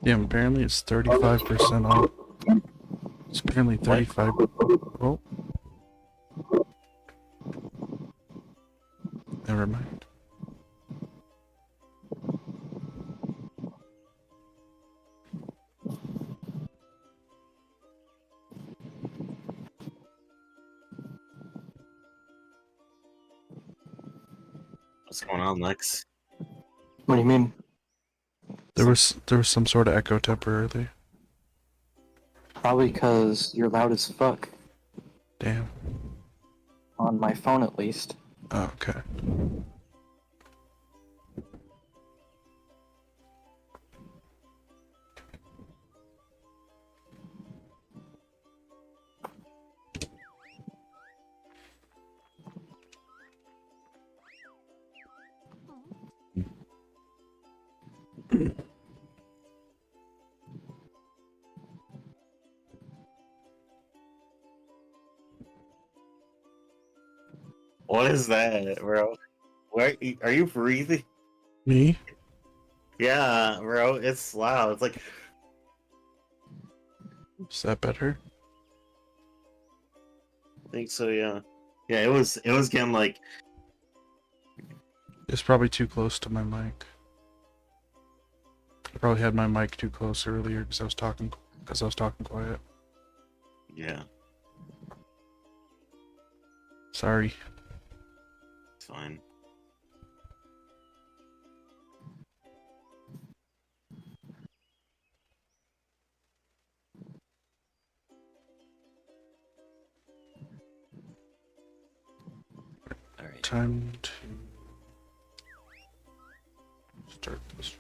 Yeah, apparently it's 35% off. It's apparently What? 35. Oh, never mind. What's going on, Lex? What do you mean? There was some sort of echo temporarily. Probably because you're loud as fuck. Damn. On my phone, at least. Oh, okay. What is that, bro? Where are you breathing? Me? Yeah, bro. It's loud. It's like Is that better? I think so. Yeah. Yeah. It was getting like. It's probably too close to my mic. I probably had my mic too close earlier because I was talking quiet. Yeah. Sorry. It's fine. All right. Time to start this.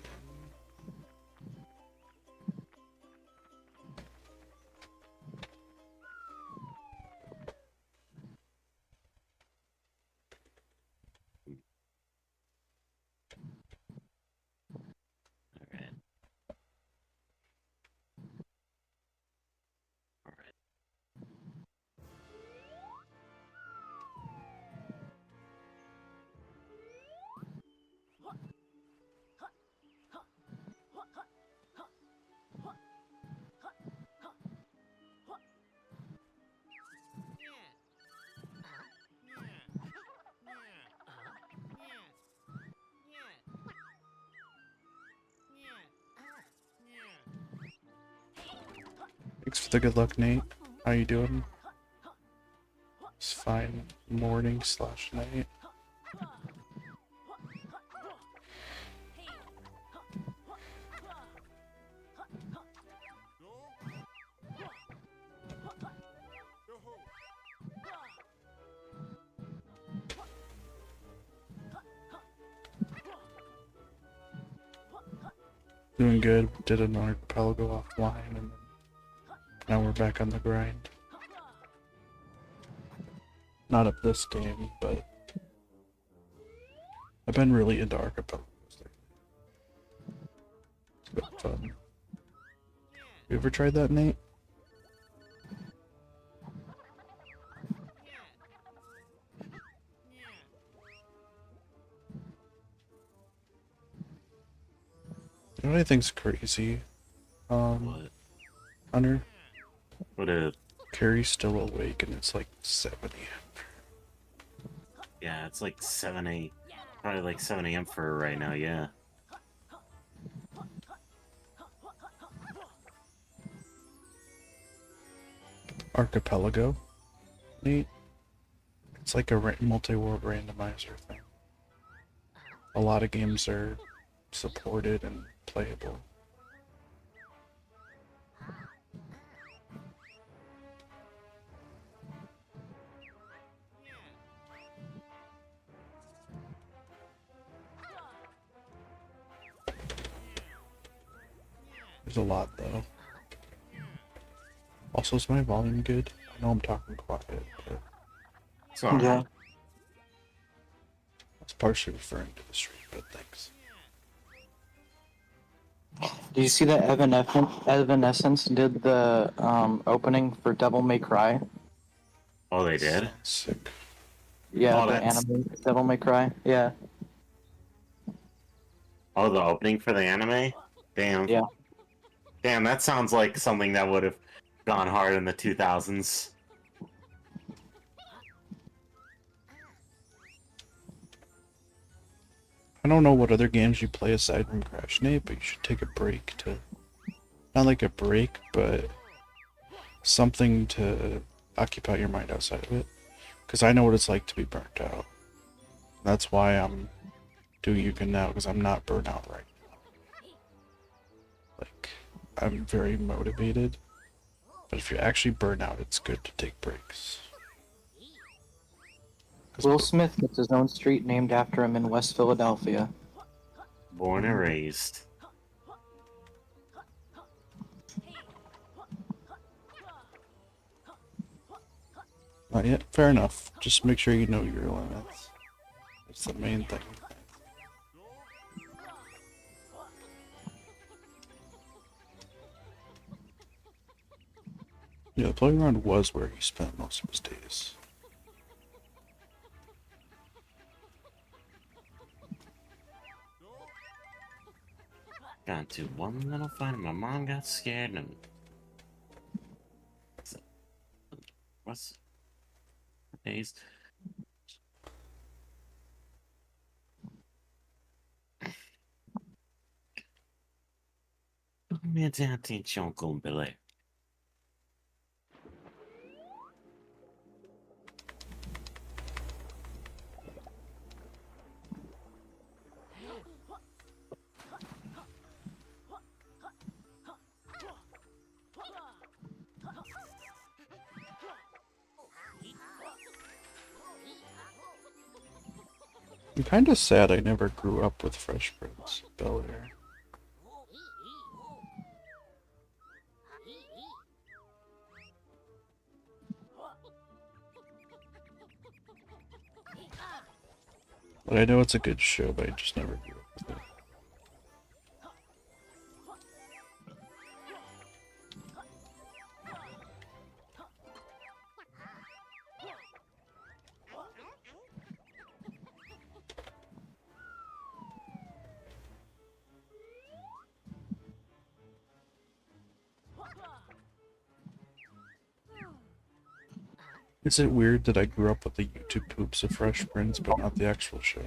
All right. All right. Thanks for the good luck, Nate. How you doing? It's fine. Morning/night. Doing good. Did an archipelago offline, and then now we're back on the grind. Not of this game, but I've been really into archipelagos lately. It's been fun. You ever tried that, Nate? You know what I think's crazy? What? Hunter, What is? Carrie's still awake and it's like 70. Yeah, it's like 7 8. Probably like 7 a.m. for her right now. Yeah. Archipelago, Nate? It's like a multi-world randomizer thing. A lot of games are supported and playable. There's a lot though. Also, is my volume good? I know I'm talking quiet, but It's all right. Yeah. I was partially referring to the stream, but thanks. Did you see that Evanescence did the opening for Devil May Cry? Oh, they did. Sounds sick. Yeah, Oh, the that's. anime Devil May Cry. Yeah. Oh, the opening for the anime. Damn. Yeah. Damn, that sounds like something that would have gone hard in the 2000s. I don't know what other games you play aside from Crash Nate, but you should take a break to... Not like a break, but something to occupy your mind outside of it. Because I know what it's like to be burnt out. That's why I'm doing Yukon now, because I'm not burnt out right now. Like, I'm very motivated. But if you actually burn out, it's good to take breaks. Will Smith gets his own street named after him in West Philadelphia. Born and raised. Not yet? Fair enough. Just make sure you know your limits. That's the main thing. Yeah, the playground was where he spent most of his days. Got into one little fight and my mom got scared and... What's... Days? Minha atenção com Belé. I'm kinda sad I never grew up with Fresh Prince of Bel-Air. But I know it's a good show, but I just never grew up with it. Is it weird that I grew up with the YouTube poops of Fresh Prince, but not the actual show?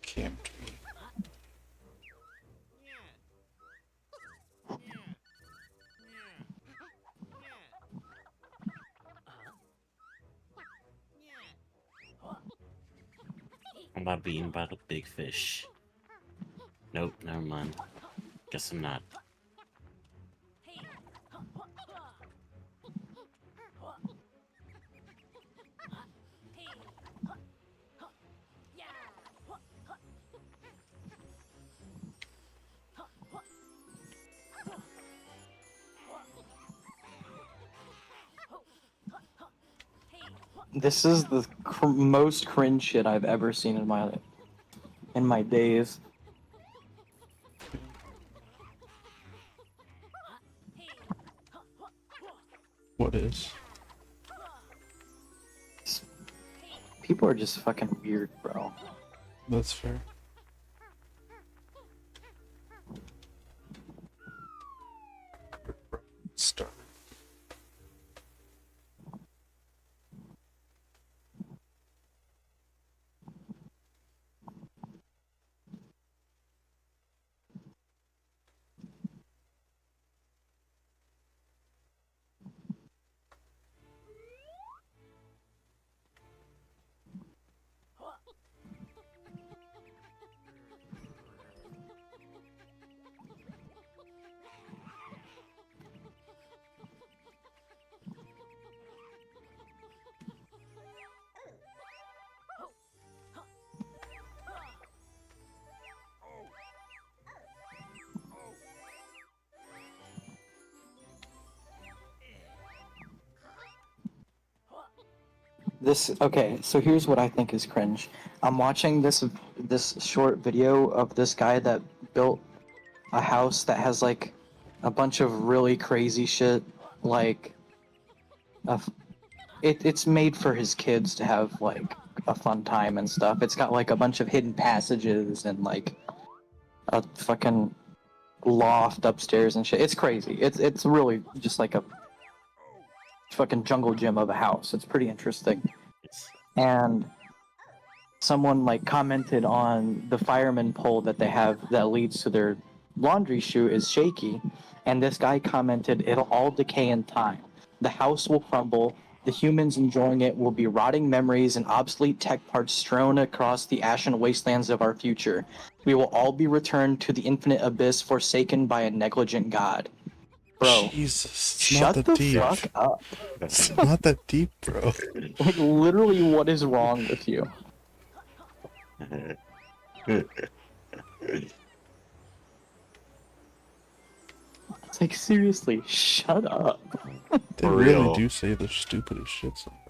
Camped me. I'm about being by the big fish. Nope, never mind. Guess I'm not. This is the most cringe shit I've ever seen in my days. What is? People are just fucking weird, bro. That's fair. Start. Okay, so here's what I think is cringe. I'm watching this short video of this guy that built a house that has like a bunch of really crazy shit, like a it's made for his kids to have like a fun time and stuff. It's got like a bunch of hidden passages and like a fucking loft upstairs and shit. It's crazy. It's really just like a fucking jungle gym of a house. It's pretty interesting. Yes. And someone like commented on the fireman pole that they have that leads to their laundry chute is shaky, and this guy commented it'll all decay in time. The house will crumble. The humans enjoying it will be rotting memories and obsolete tech parts strewn across the ashen wastelands of our future. We will all be returned to the infinite abyss forsaken by a negligent god. Bro, Jesus, it's shut not the that deep. fuck up. It's not that deep, bro. Like, literally, what is wrong with you? It's like, seriously, shut up. They For really real. do say the stupidest shit sometimes.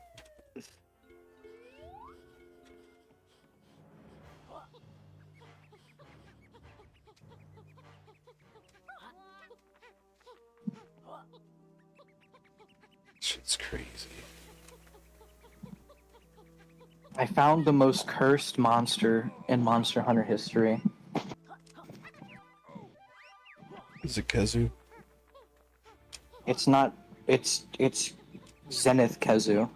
Shit's crazy. I found the most cursed monster in Monster Hunter history. Is it Kezu? It's not. It's Zenith Kezu.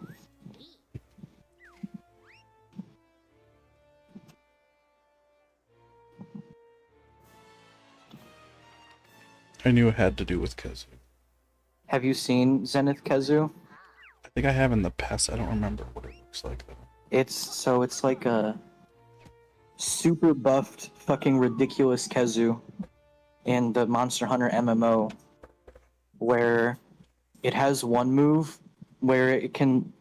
I knew it had to do with Kezu. Have you seen Zenith Kezu? I think I have in the past. I don't remember what it looks like though. It's like a super buffed, fucking ridiculous Kezu in the Monster Hunter MMO, where it has one move where it can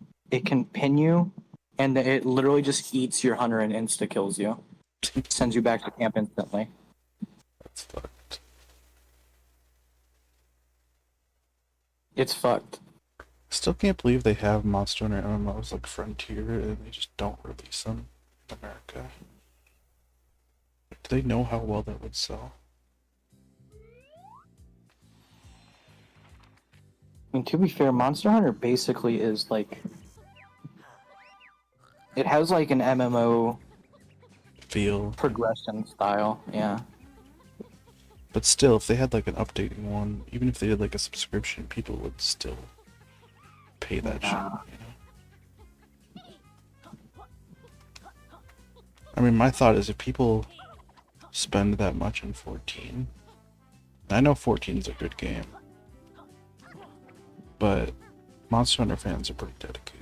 pin you, and it literally just eats your hunter and insta kills you, sends you back to camp instantly. That's fucked. It's fucked. Still can't believe they have Monster Hunter MMOs like Frontier and they just don't release them in America. Do they know how well that would sell? I mean, to be fair, Monster Hunter basically is like, it has like an MMO Feel. progression style, yeah. But still, if they had like an updating one, even if they did like a subscription, people would still pay that shit, Nah. you know? I mean, my thought is if people spend that much in 14, I know 14 is a good game, but Monster Hunter fans are pretty dedicated.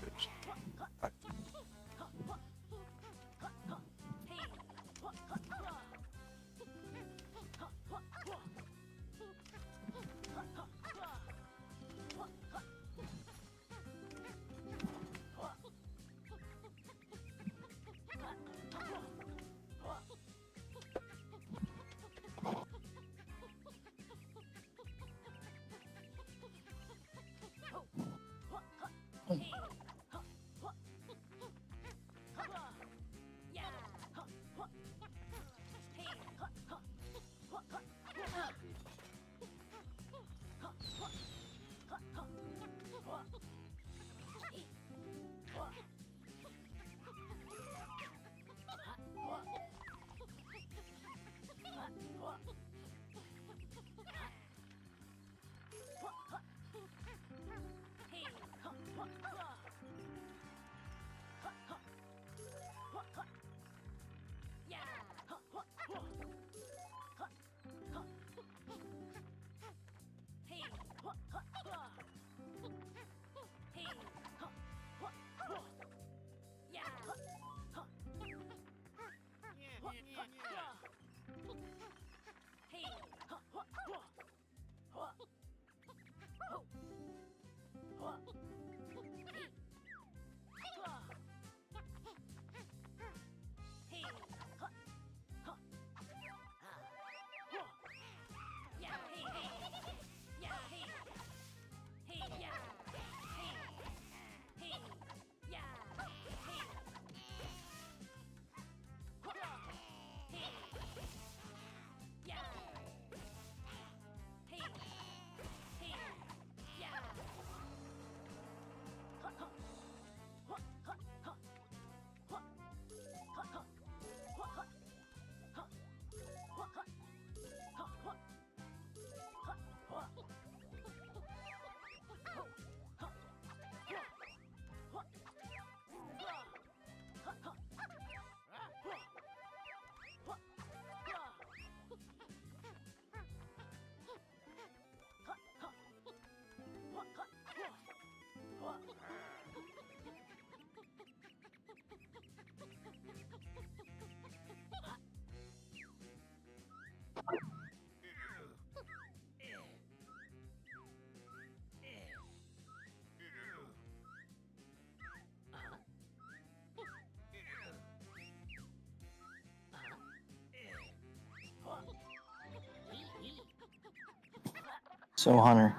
So, Hunter,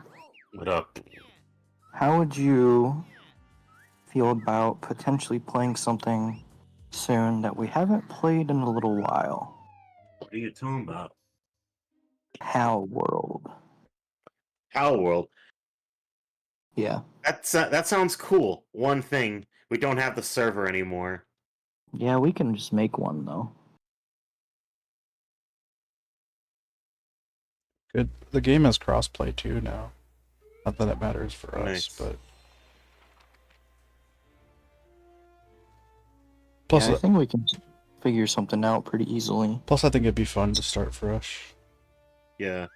What up? how would you feel about potentially playing something soon that we haven't played in a little while? What are you talking about? How World. How World? Yeah. That sounds cool. One thing, we don't have the server anymore. Yeah, we can just make one, though. Good. The game has crossplay too now. Not that it matters for Nice. us, but plus, Yeah, I think we can figure something out pretty easily. plus I think it'd be fun to start fresh. Yeah.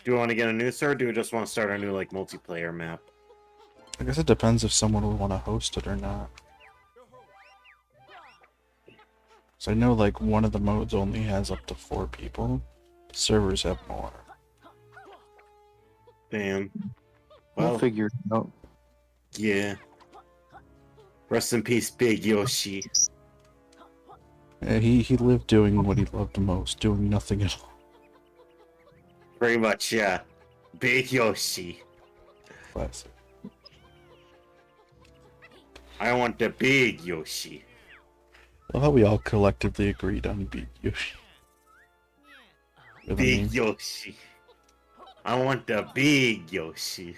Do we want to get a new server? Or do we just want to start a new like multiplayer map? I guess it depends if someone would want to host it or not. So I know like one of the modes only has up to 4 people. Servers have more. Damn. We'll Well, figure it out. yeah. Rest in peace, Big Yoshi. Yeah, he lived doing what he loved the most, doing nothing at all. Pretty much, yeah. Big Yoshi. Classic. I want the big Yoshi. Well, how we all collectively agreed on Big Yoshi. With a Big name. Yoshi. I want the big Yoshi.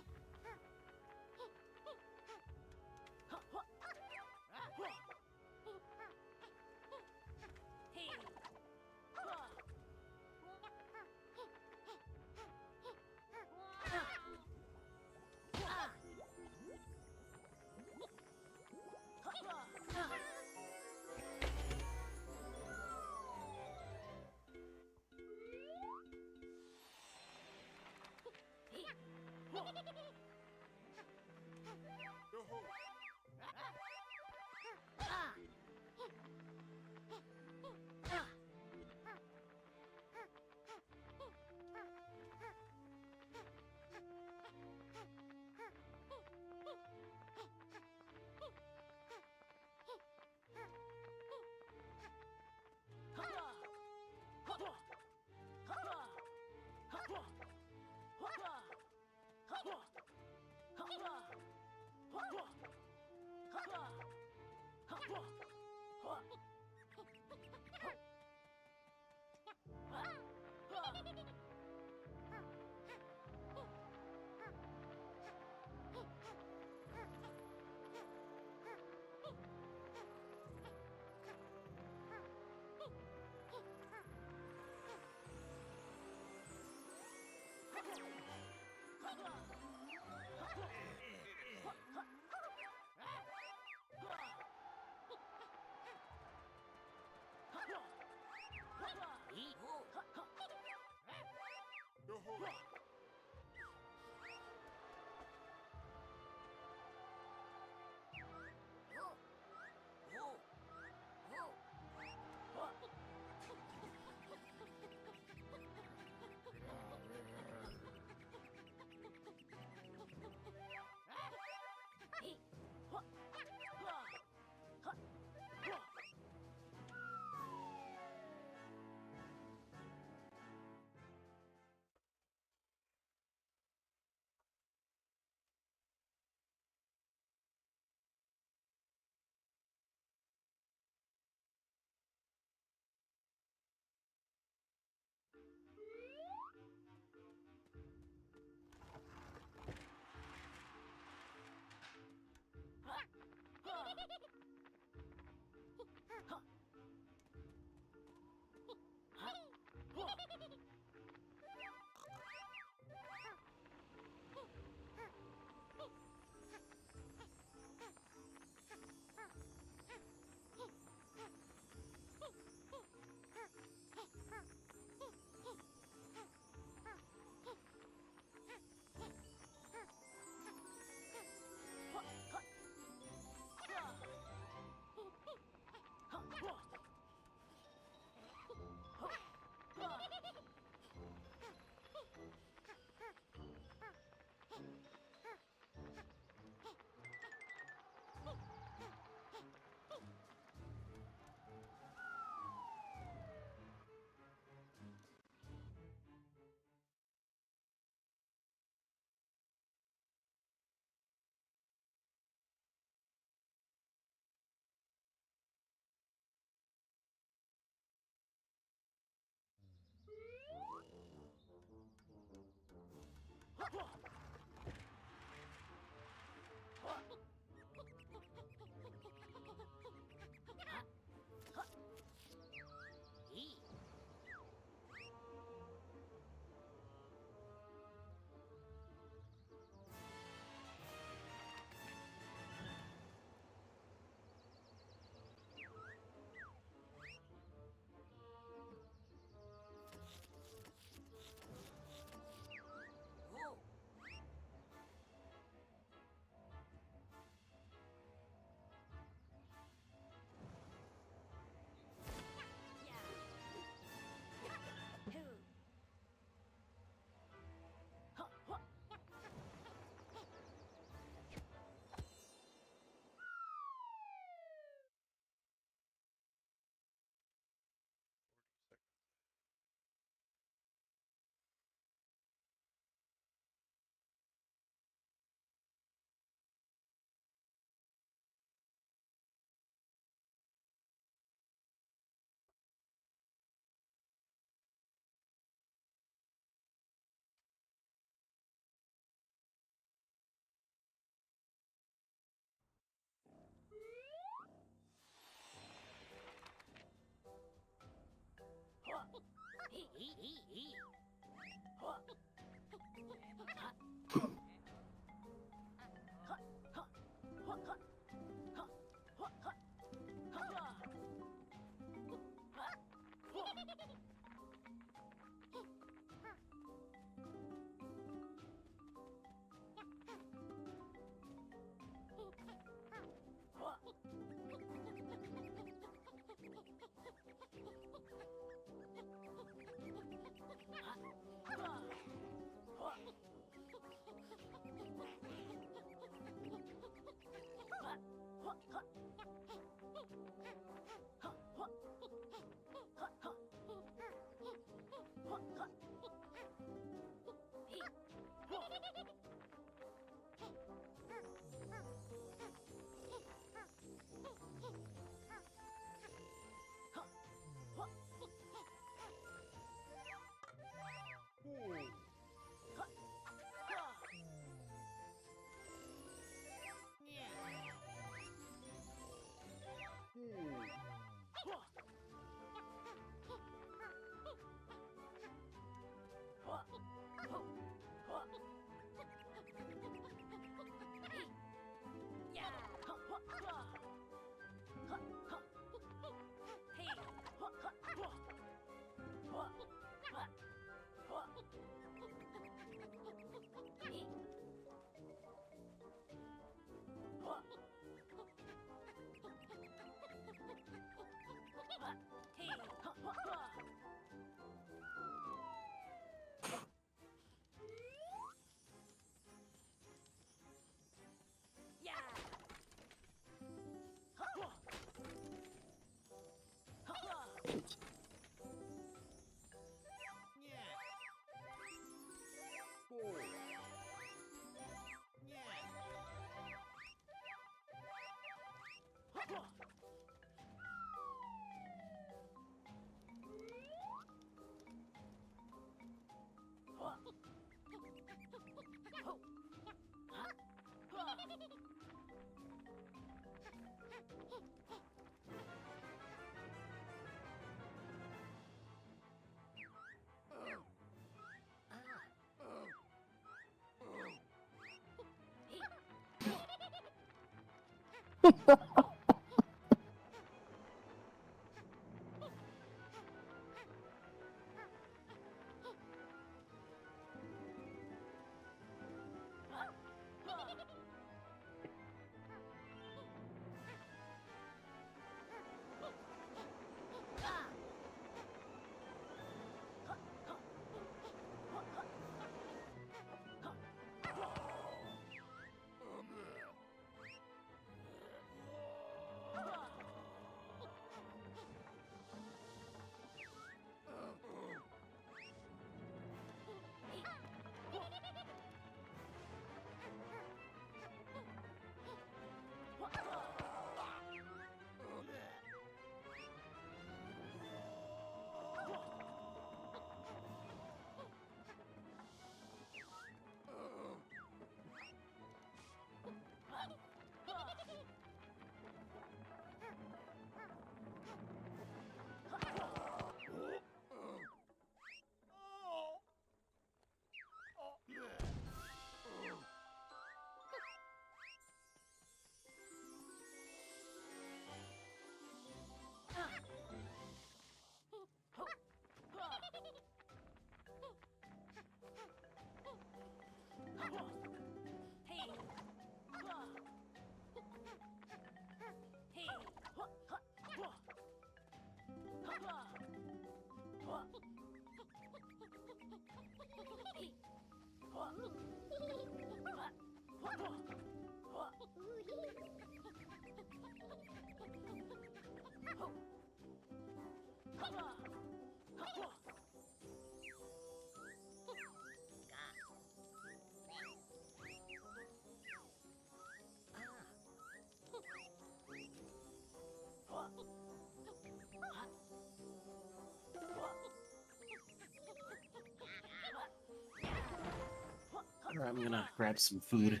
Alright, I'm gonna grab some food.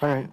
All right.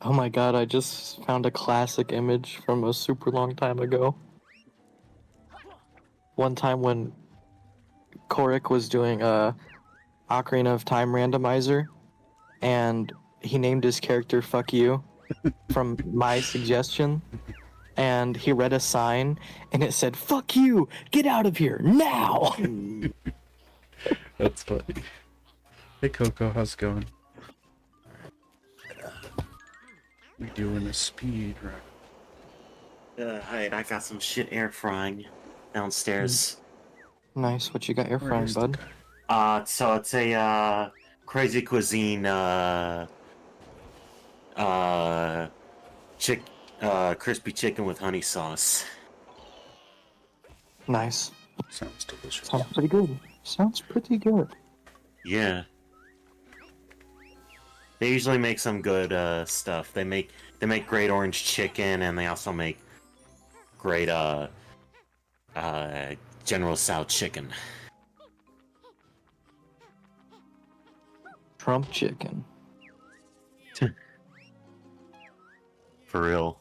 Oh my god, I just found a classic image from a super long time ago. One time when Korik was doing a Ocarina of Time randomizer, and he named his character Fuck You from my suggestion, and he read a sign, and it said, "Fuck you! Get out of here, now!" That's funny. Hey Coco, how's it going? We doing a speed run. Hi, I got some shit air frying downstairs. Nice, what you got air Where frying, is the bud? guy? So it's a crazy cuisine crispy chicken with honey sauce. Nice. Sounds delicious. Sounds pretty good. Sounds pretty good. Yeah. They usually make some good stuff. They make great orange chicken, and they also make great General Tso chicken. Trump chicken. For real.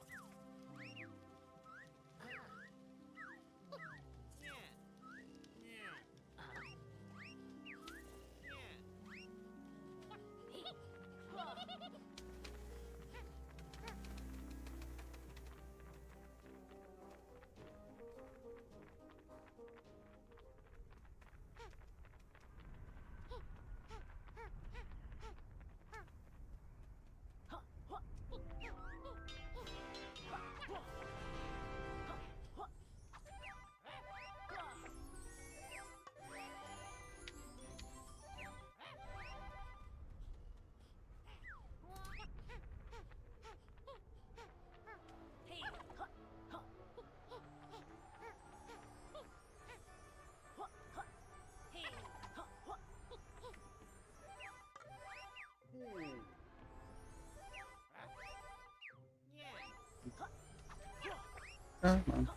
Come on.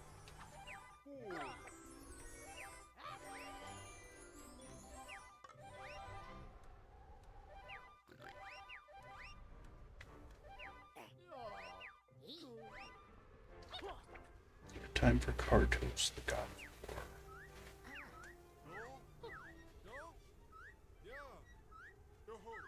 Time for Kartos, the god of war.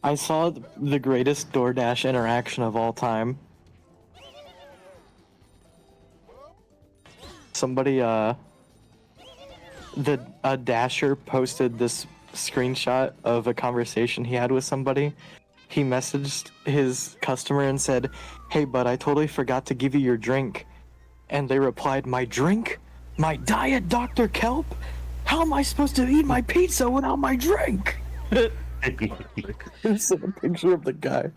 I saw the greatest DoorDash interaction of all time. Somebody, a Dasher posted this screenshot of a conversation he had with somebody. He messaged his customer and said, "Hey, bud, I totally forgot to give you your drink." And they replied, "My drink? My diet Dr. Kelp? How am I supposed to eat my pizza without my drink?" It's a picture of the guy.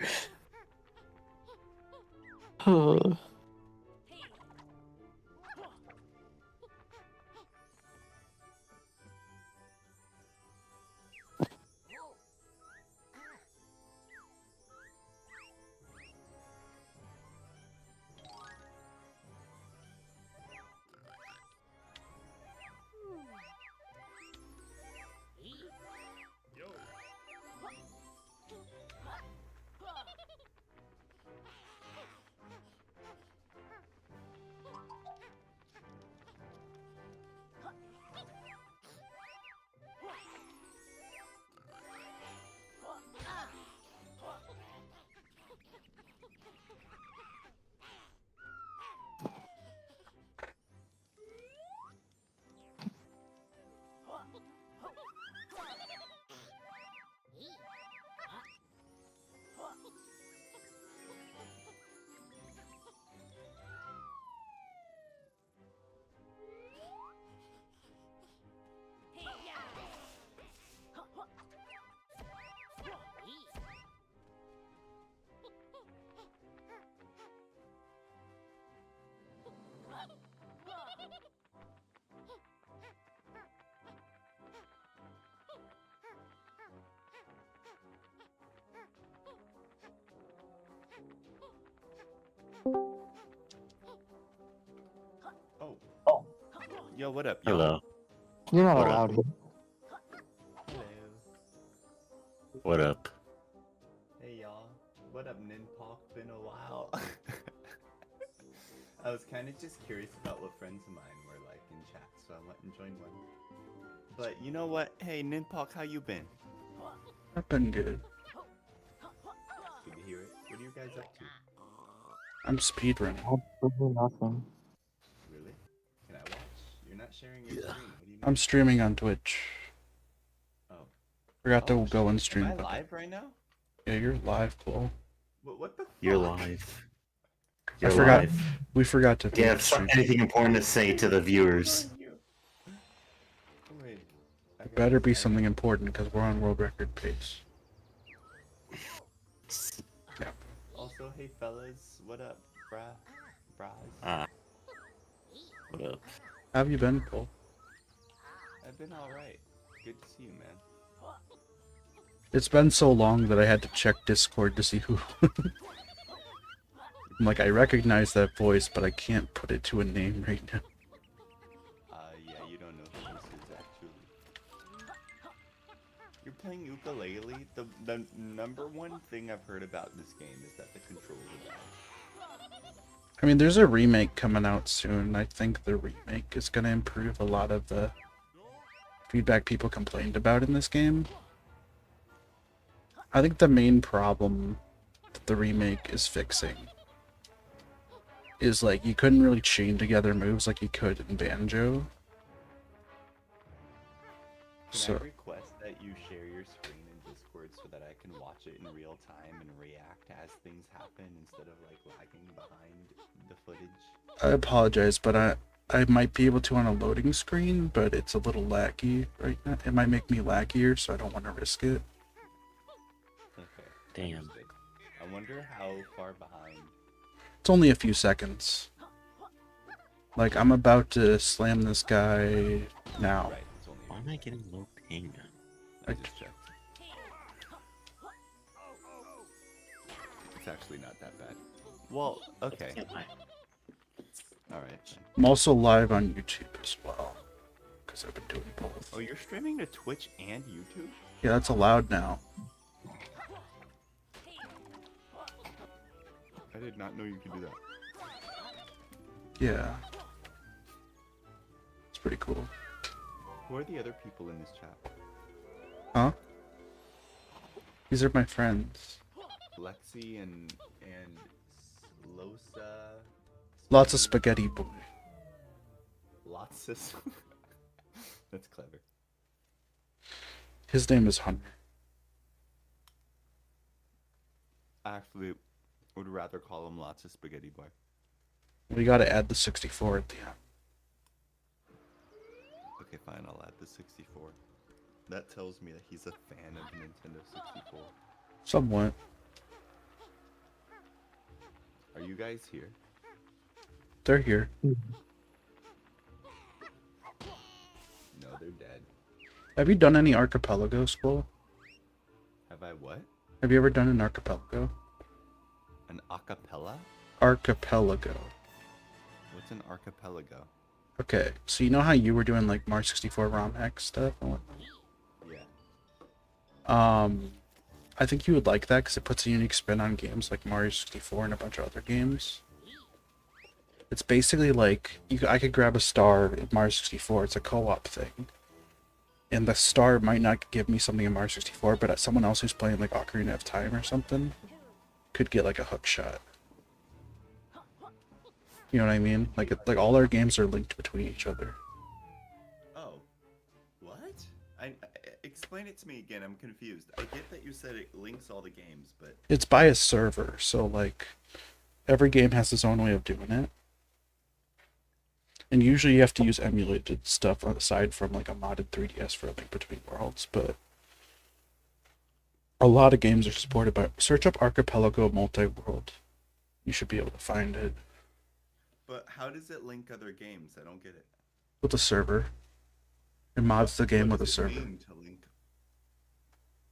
Yo, what up, y'all? Hello. You're not What up? allowed here. Hello. What up? Hey, y'all. What up, Ninpok? Been a while. I was kind of just curious about what friends of mine were like in chat, so I went and joined one. But you know what? Hey, Ninpok, how you been? I've been good. Good to hear it. What are you guys up to? I'm speedrunning. Absolutely nothing. Really? Can I watch? You're not sharing your screen. What do you mean? I'm streaming on Twitch. Oh. Forgot to Oh, go and shit. stream. Am I but- live right now? Yeah, you're live, Cole. What the fuck? You're live. I You're forgot. live. We forgot to. Do you make have the stream. anything important to say to the viewers? Wait. I It better be gotta- something important because we're on world record pace. Also, hey fellas, what up, bras? Ah. What up? How have you been, Cole? I've been alright. Good to see you, man. It's been so long that I had to check Discord to see who. I'm like, I recognize that voice, but I can't put it to a name right now. Yeah, you don't know who this is actually. You're playing ukulele? The number one thing I've heard about this game is that the controls are bad. I mean, there's a remake coming out soon. I think the remake is going to improve a lot of the feedback people complained about in this game. I think the main problem that the remake is fixing is like you couldn't really chain together moves like you could in Banjo. Can So I request that you share your screen in Discord so that I can watch it in real time and react as things happen instead of like lagging behind the footage? I apologize, but I might be able to on a loading screen, but it's a little laggy right now. It might make me laggier, so I don't want to risk it. Okay. Damn. Understood. I wonder how far behind. It's only a few seconds. Like, I'm about to slam this guy now. Right, it's only. Why am I getting low ping? I just checked. It's actually not that bad. Well, okay. Alright. I'm also live on YouTube as well, because I've been doing both. Oh, you're streaming to Twitch and YouTube? Yeah, that's allowed now. I did not know you could do that. Yeah. It's pretty cool. Who are the other people in this chat? Huh? These are my friends. Lexi and Losa. Lots of spaghetti boy. Lots of. That's clever. His name is Hunter. I actually would rather call him Lots of Spaghetti Boy. We gotta add the 64 at the end. Okay, fine, I'll add the 64. That tells me that he's a fan of Nintendo 64. Somewhat. Are you guys here? They're here. No, they're dead. Have you done any archipelago school? Have I what? Have you ever done an archipelago? An acapella? Archipelago. What's an archipelago? Okay, so you know how you were doing like Mario 64 ROM X stuff and whatnot? Yeah. I think you would like that because it puts a unique spin on games like Mario 64 and a bunch of other games. It's basically like I could grab a star in Mario 64. It's a co-op thing, and the star might not give me something in Mario 64, but someone else who's playing like Ocarina of Time or something could get like a hook shot. You know what I mean? Like all our games are linked between each other. Oh. What? Explain it to me again, I'm confused. I get that you said it links all the games, but... It's by a server, so like every game has its own way of doing it. And usually you have to use emulated stuff aside from like a modded 3DS for a Link Between Worlds, but a lot of games are supported by... Search up Archipelago Multi-World. You should be able to find it. But how does it link other games? I don't get it. With a server. It mods the game What with a does it server. mean to link?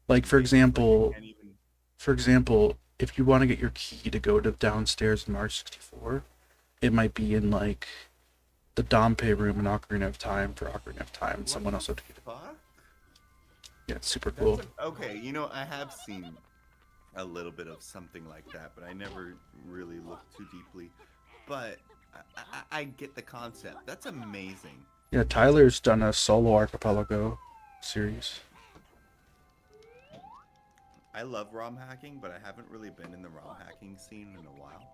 Like for Like, example, you can't even... if you want to get your key to go to downstairs in Mario 64, it might be in like the Dompe room in Ocarina of Time for Ocarina of Time, and someone else updated it. Fuck? Yeah, it's super cool. Okay, you know, I have seen a little bit of something like that, but I never really looked too deeply. But I get the concept. That's amazing. Yeah, Tyler's done a solo archipelago series. I love ROM hacking, but I haven't really been in the ROM hacking scene in a while.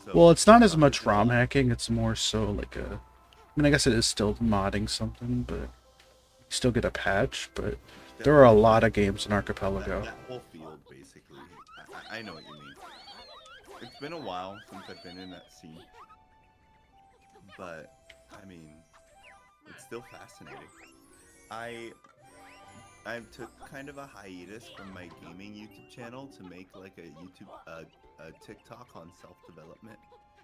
So, Well, it's not as is much it ROM all- hacking, it's more so like a... I mean, I guess it is still modding something, but you still get a patch, but there are a lot of games in Archipelago. That whole field, basically. I know what you mean. It's been a while since I've been in that scene. But, I mean, it's still fascinating. I took kind of a hiatus from my gaming YouTube channel to make like a TikTok on self-development.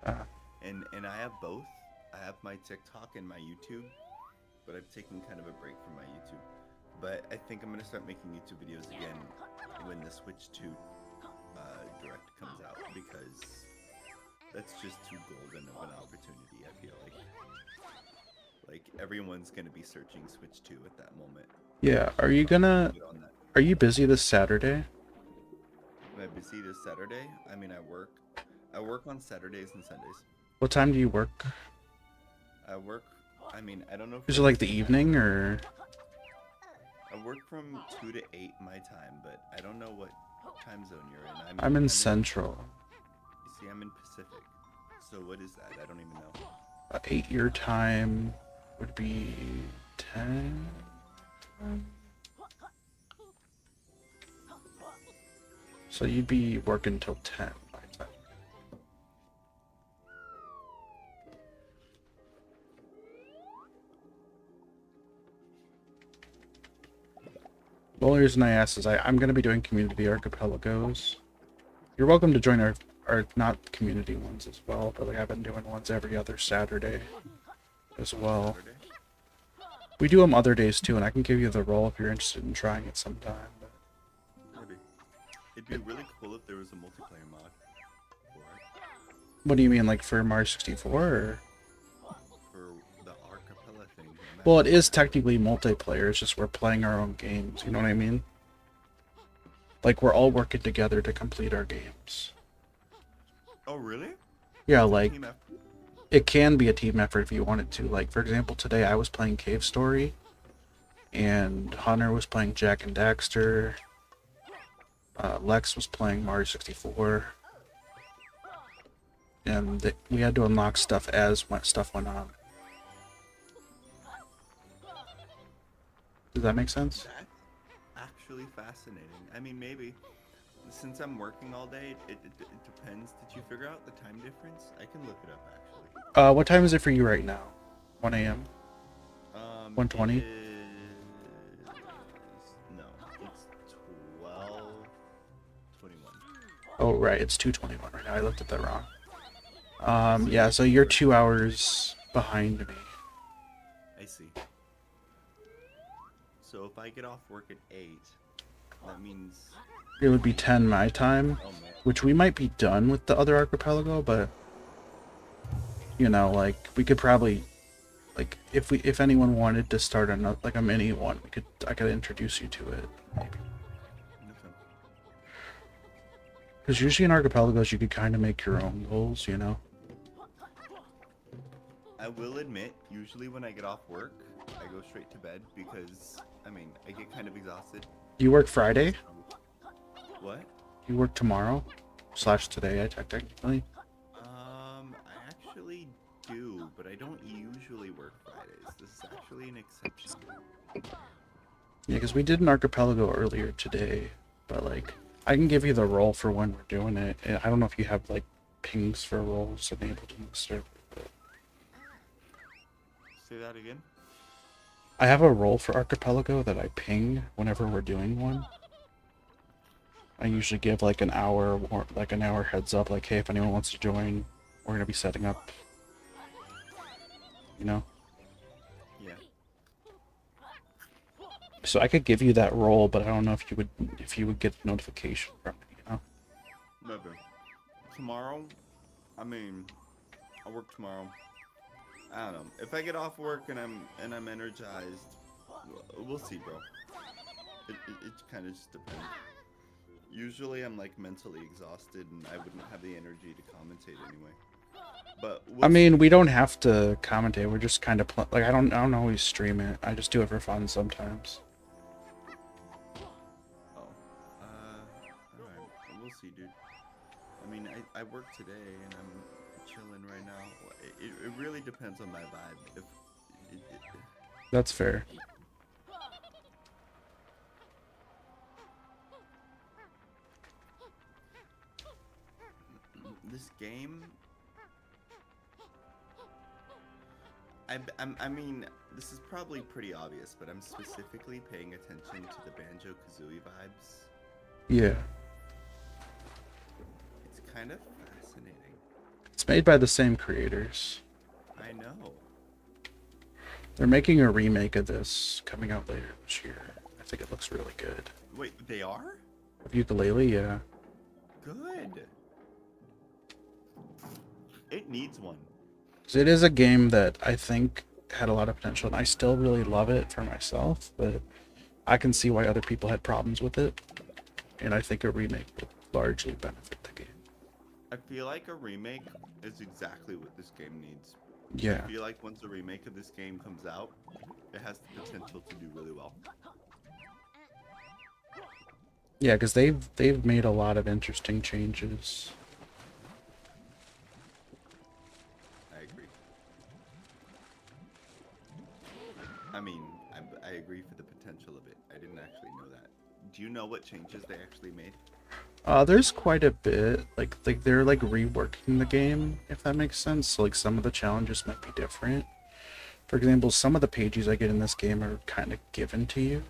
Ah. And I have both. I have my TikTok and my YouTube, but I've taken kind of a break from my YouTube. But I think I'm gonna start making YouTube videos again when the Switch 2 Direct comes out, because that's just too golden of an opportunity. I feel like everyone's gonna be searching Switch 2 at that moment. Yeah, are you gonna... Get on that. Are you busy this Saturday? Am I busy this Saturday? I mean, I work. I work on Saturdays and Sundays. What time do you work? I work. I mean, I don't know. Is it like the evening, or... I work from 2 to 8 my time, but I don't know what time zone you're in. I'm in Central. You see, I'm in Pacific. So what is that? I don't even know. 8 your time would be 10? So you'd be working till 10 my time. The only reason I asked is I'm going to be doing community archipelagos. You're welcome to join our not community ones as well, but like I've been doing ones every other Saturday as well. Saturday? We do them other days too, and I can give you the role if you're interested in trying it sometime. But... Maybe. It'd be really cool if there was a multiplayer mod for it. What do you mean, like for Mario 64? Or... For the Archipelago thing. Well, it is technically multiplayer, it's just we're playing our own games, you know what I mean? Like, we're all working together to complete our games. Oh, really? Yeah, like, Team effort? it can be a team effort if you wanted to. Like, for example, today I was playing Cave Story, and Hunter was playing Jack and Daxter, Lex was playing Mario 64, and we had to unlock stuff as stuff went on. Does that make sense? That's actually fascinating. I mean, maybe. Since I'm working all day, it depends. Did you figure out the time difference? I can look it up, actually. What time is it for you right now? 1 a.m.? 1:20? No, it's 12:21. Oh, right, it's 2:21 right now. I looked at that wrong. Yeah, so you're 2 hours behind me. I see. So if I get off work at 8, that means... It would be 10 my time, Oh, man. which we might be done with the other archipelago, but you know, like we could probably, like if anyone wanted to start another, like a mini one, I could introduce you to it maybe. Okay. Because usually in archipelagos you could kind of make your own goals, you know. I will admit, usually when I get off work, I go straight to bed because, I mean, I get kind of exhausted. You work Friday? What? You work tomorrow? / today, I technically. I actually do, but I don't usually work Fridays. This is actually an exception. Yeah, because we did an archipelago earlier today, but like, I can give you the role for when we're doing it. I don't know if you have like pings for roles enabled in the server. But... Say that again? I have a role for archipelago that I ping whenever we're doing one. I usually give like an hour or like an hour heads up, like, hey, if anyone wants to join, we're gonna be setting up. You know? Yeah. So I could give you that role, but I don't know if you would get notification from it, you know? Maybe. Tomorrow, I mean, I work tomorrow. I don't know. If I get off work and I'm energized, we'll see, bro. It kind of just depends. Usually I'm like mentally exhausted and I wouldn't have the energy to commentate anyway. But I we'll mean, see. we don't have to commentate. We're just kind of like I don't always stream it. I just do it for fun sometimes. Oh, alright. We'll see, dude. I mean, I work today and I'm chilling right now. It really depends on my vibe. If it, That's fair. this game, I mean, this is probably pretty obvious, but I'm specifically paying attention to the Banjo-Kazooie vibes. Yeah. It's kind of fascinating. It's made by the same creators. I know. They're making a remake of this coming out later this year. I think it looks really good. Wait, they are? Of Ukulele, yeah. Good. It needs one. 'Cause it is a game that I think had a lot of potential, and I still really love it for myself, but I can see why other people had problems with it, and I think a remake would largely benefit the game. I feel like a remake is exactly what this game needs. Yeah. I feel like once a remake of this game comes out, it has the potential to do really well. Yeah, because they've made a lot of interesting changes. I agree. I mean, I agree for the potential of it. I didn't actually know that. Do you know what changes they actually made? There's quite a bit. Like they're like reworking the game, if that makes sense. So, like some of the challenges might be different. For example, some of the pages I get in this game are kind of given to you,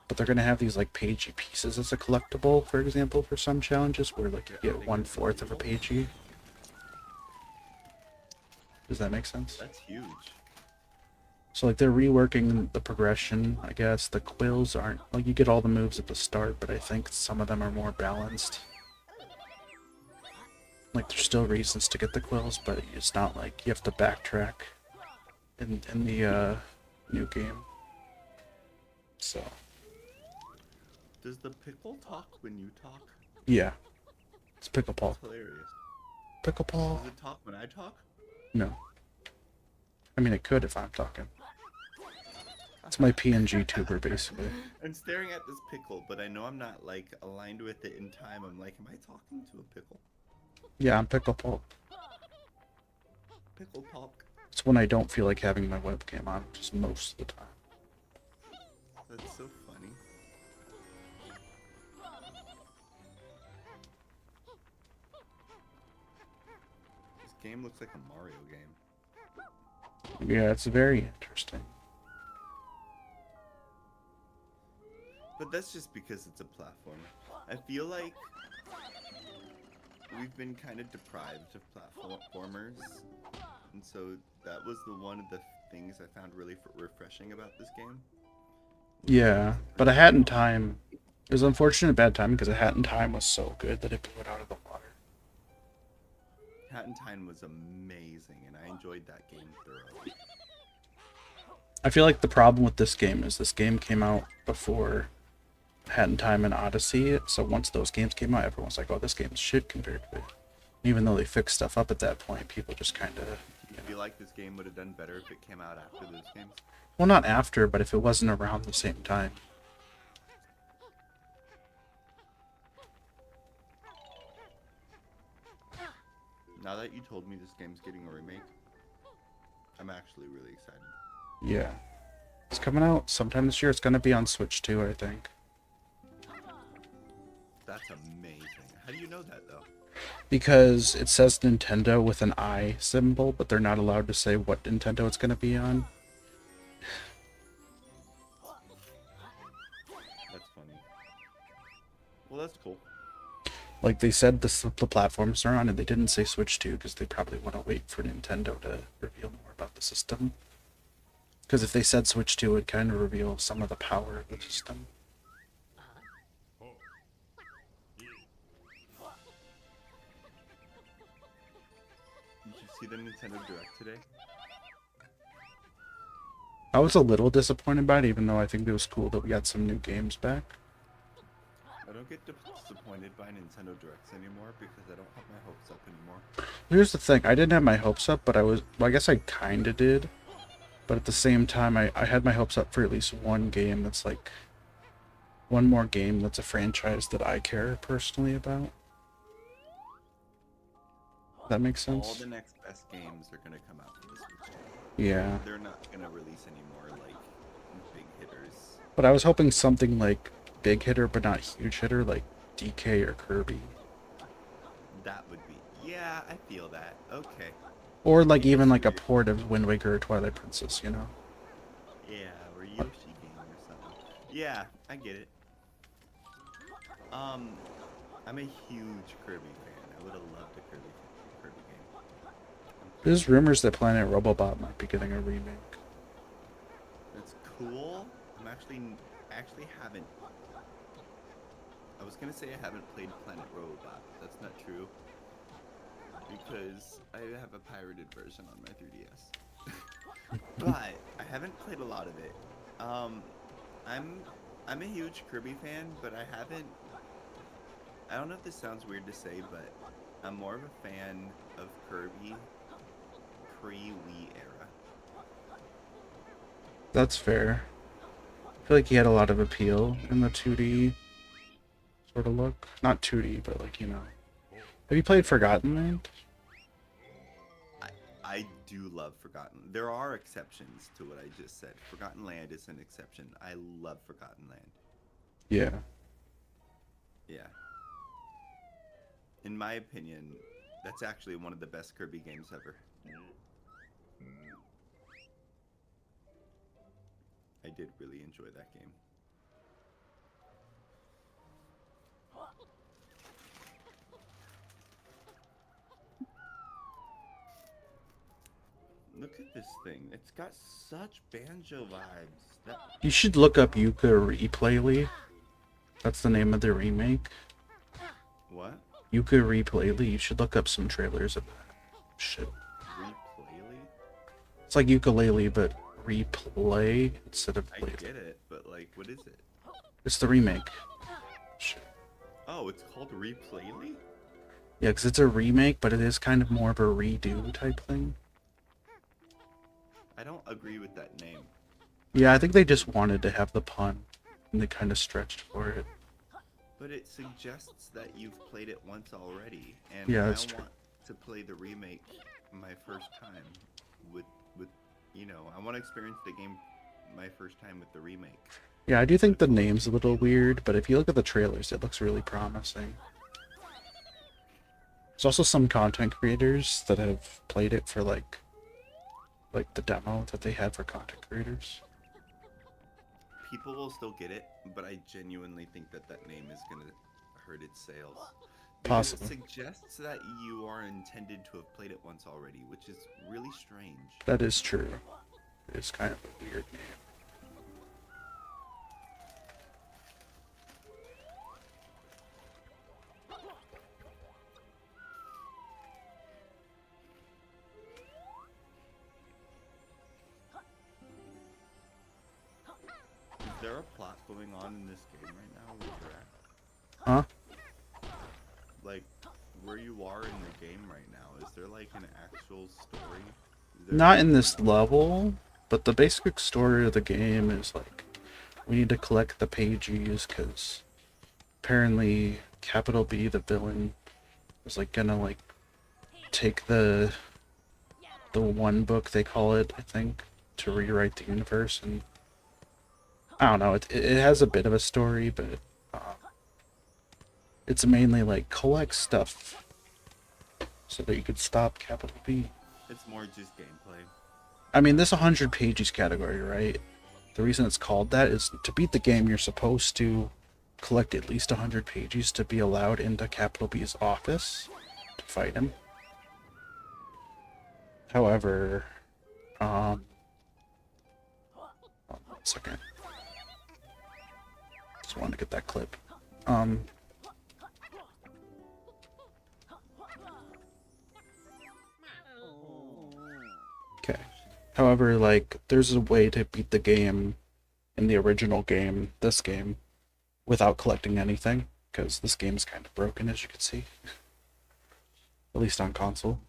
but they're gonna have these like pagey pieces as a collectible. For example, for some challenges where like you get 1/4 of a pagey. Does that make sense? That's huge. So like they're reworking the progression, I guess. The quills aren't like you get all the moves at the start, but I think some of them are more balanced. Like there's still reasons to get the quills, but it's not like you have to backtrack in the new game. So Does the pickle talk when you talk? yeah. It's Pickle Paul. That's hilarious. Pickle Paul? Does it talk when I talk? No. I mean it could if I'm talking. It's my PNG tuber basically. I'm staring at this pickle, but I know I'm not like aligned with it in time. I'm like, am I talking to a pickle? Yeah, I'm Pickle Paul. Pickle talk. It's when I don't feel like having my webcam on, just most of the time. That's so funny. This game looks like a Mario game. Yeah, it's very interesting. But that's just because it's a platformer. I feel like we've been kind of deprived of platformers, and so that was one of the things I found really refreshing about this game. Yeah, but A Hat in Time, it was unfortunate bad time because A Hat in Time was so good that it blew it out of the water. Hat in Time was amazing, and I enjoyed that game thoroughly. I feel like the problem with this game is this game came out before Hat in Time and Odyssey, so once those games came out, everyone's like, oh, this game's shit compared to it. Even though they fixed stuff up at that point, people just kind of... I feel like this game would have done better if it came out after those games. Well, not after, but if it wasn't around the same time. Now that you told me this game's getting a remake, I'm actually really excited. Yeah. It's coming out sometime this year. It's going to be on Switch too, I think. That's amazing. How do you know that, though? Because it says Nintendo with an I symbol, but they're not allowed to say what Nintendo it's going to be on. That's funny. Well, that's cool. Like they said the platforms they're on, and they didn't say Switch 2 because they probably want to wait for Nintendo to reveal more about the system. Because if they said Switch 2, it would kind of reveal some of the power of the system. Did you see the Nintendo Direct today? I was a little disappointed by it, even though I think it was cool that we got some new games back. I don't get disappointed by Nintendo Directs anymore because I don't have my hopes up anymore. Here's the thing, I didn't have my hopes up, but well, I guess I kinda did. But at the same time, I had my hopes up for at least one game that's like, one more game that's a franchise that I care personally about. That makes All sense? the next best games are gonna come out for the Switch. Yeah. They're not gonna release any more like big hitters. But I was hoping something like big hitter but not huge hitter, like DK or Kirby. That would be. Yeah, I feel that. Okay. Or like Yeah, even like a sure. port of Wind Waker or Twilight Princess, you know? Yeah, or Yoshi game or something. Yeah, I get it. I'm a huge Kirby fan. I would have loved a Kirby game. There's rumors that Planet Robobot might be getting a remake. That's cool. Actually haven't. I was gonna say I haven't played Planet Robot. That's not true. Because I have a pirated version on my 3DS. But I haven't played a lot of it. I'm a huge Kirby fan, but I haven't. I don't know if this sounds weird to say, but I'm more of a fan of Kirby pre-Wii era. That's fair. I feel like he had a lot of appeal in the 2D sort of look. Not 2D, but like, you know. Have you played Forgotten Land? I do love Forgotten. There are exceptions to what I just said. Forgotten Land is an exception. I love Forgotten Land. Yeah. Yeah. In my opinion, that's actually one of the best Kirby games ever. I did really enjoy that game. Look at this thing. It's got such banjo vibes. You should look up Yuka Replayly. That's the name of the remake. What? Yuka Replayly. You should look up some trailers of that shit. Replayly? It's like ukulele, but replay instead of I play. get it, but like, what is it? It's the remake. Shit. Oh, it's called Replayly? Yeah, because it's a remake, but it is kind of more of a redo type thing. I don't agree with that name. Yeah, I think they just wanted to have the pun, and they kind of stretched for it. But it suggests that you've played it once already, and Yeah, I that's true. want to play the remake my first time with you know, I want to experience the game my first time with the remake. Yeah, I do think the name's a little weird, but if you look at the trailers, it looks really promising. There's also some content creators that have played it for like the demo that they had for content creators. People will still get it, but I genuinely think that that name is gonna hurt its sales. Because Possibly. it suggests that you are intended to have played it once already, which is really strange. That is true. It's kind of a weird name. Is there a plot going on in this game right now where you're at? Huh? Like, where you are in the game right now, is there like an actual story? Is there Not in this level, but the basic story of the game is like we need to collect the pagies because apparently Capital B, the villain, is like gonna like take the one book they call it, I think, to rewrite the universe, and I don't know. It has a bit of a story, but it's mainly like collect stuff so that you could stop Capital B. It's more just gameplay. I mean, this 100 pages category, right? The reason it's called that is to beat the game, you're supposed to collect at least 100 pages to be allowed into Capital B's office to fight him. However, hold on 1 second. Just wanted to get that clip. Okay. However, like, there's a way to beat the game in the original game, this game, without collecting anything, because this game is kind of broken, as you can see. At least on console.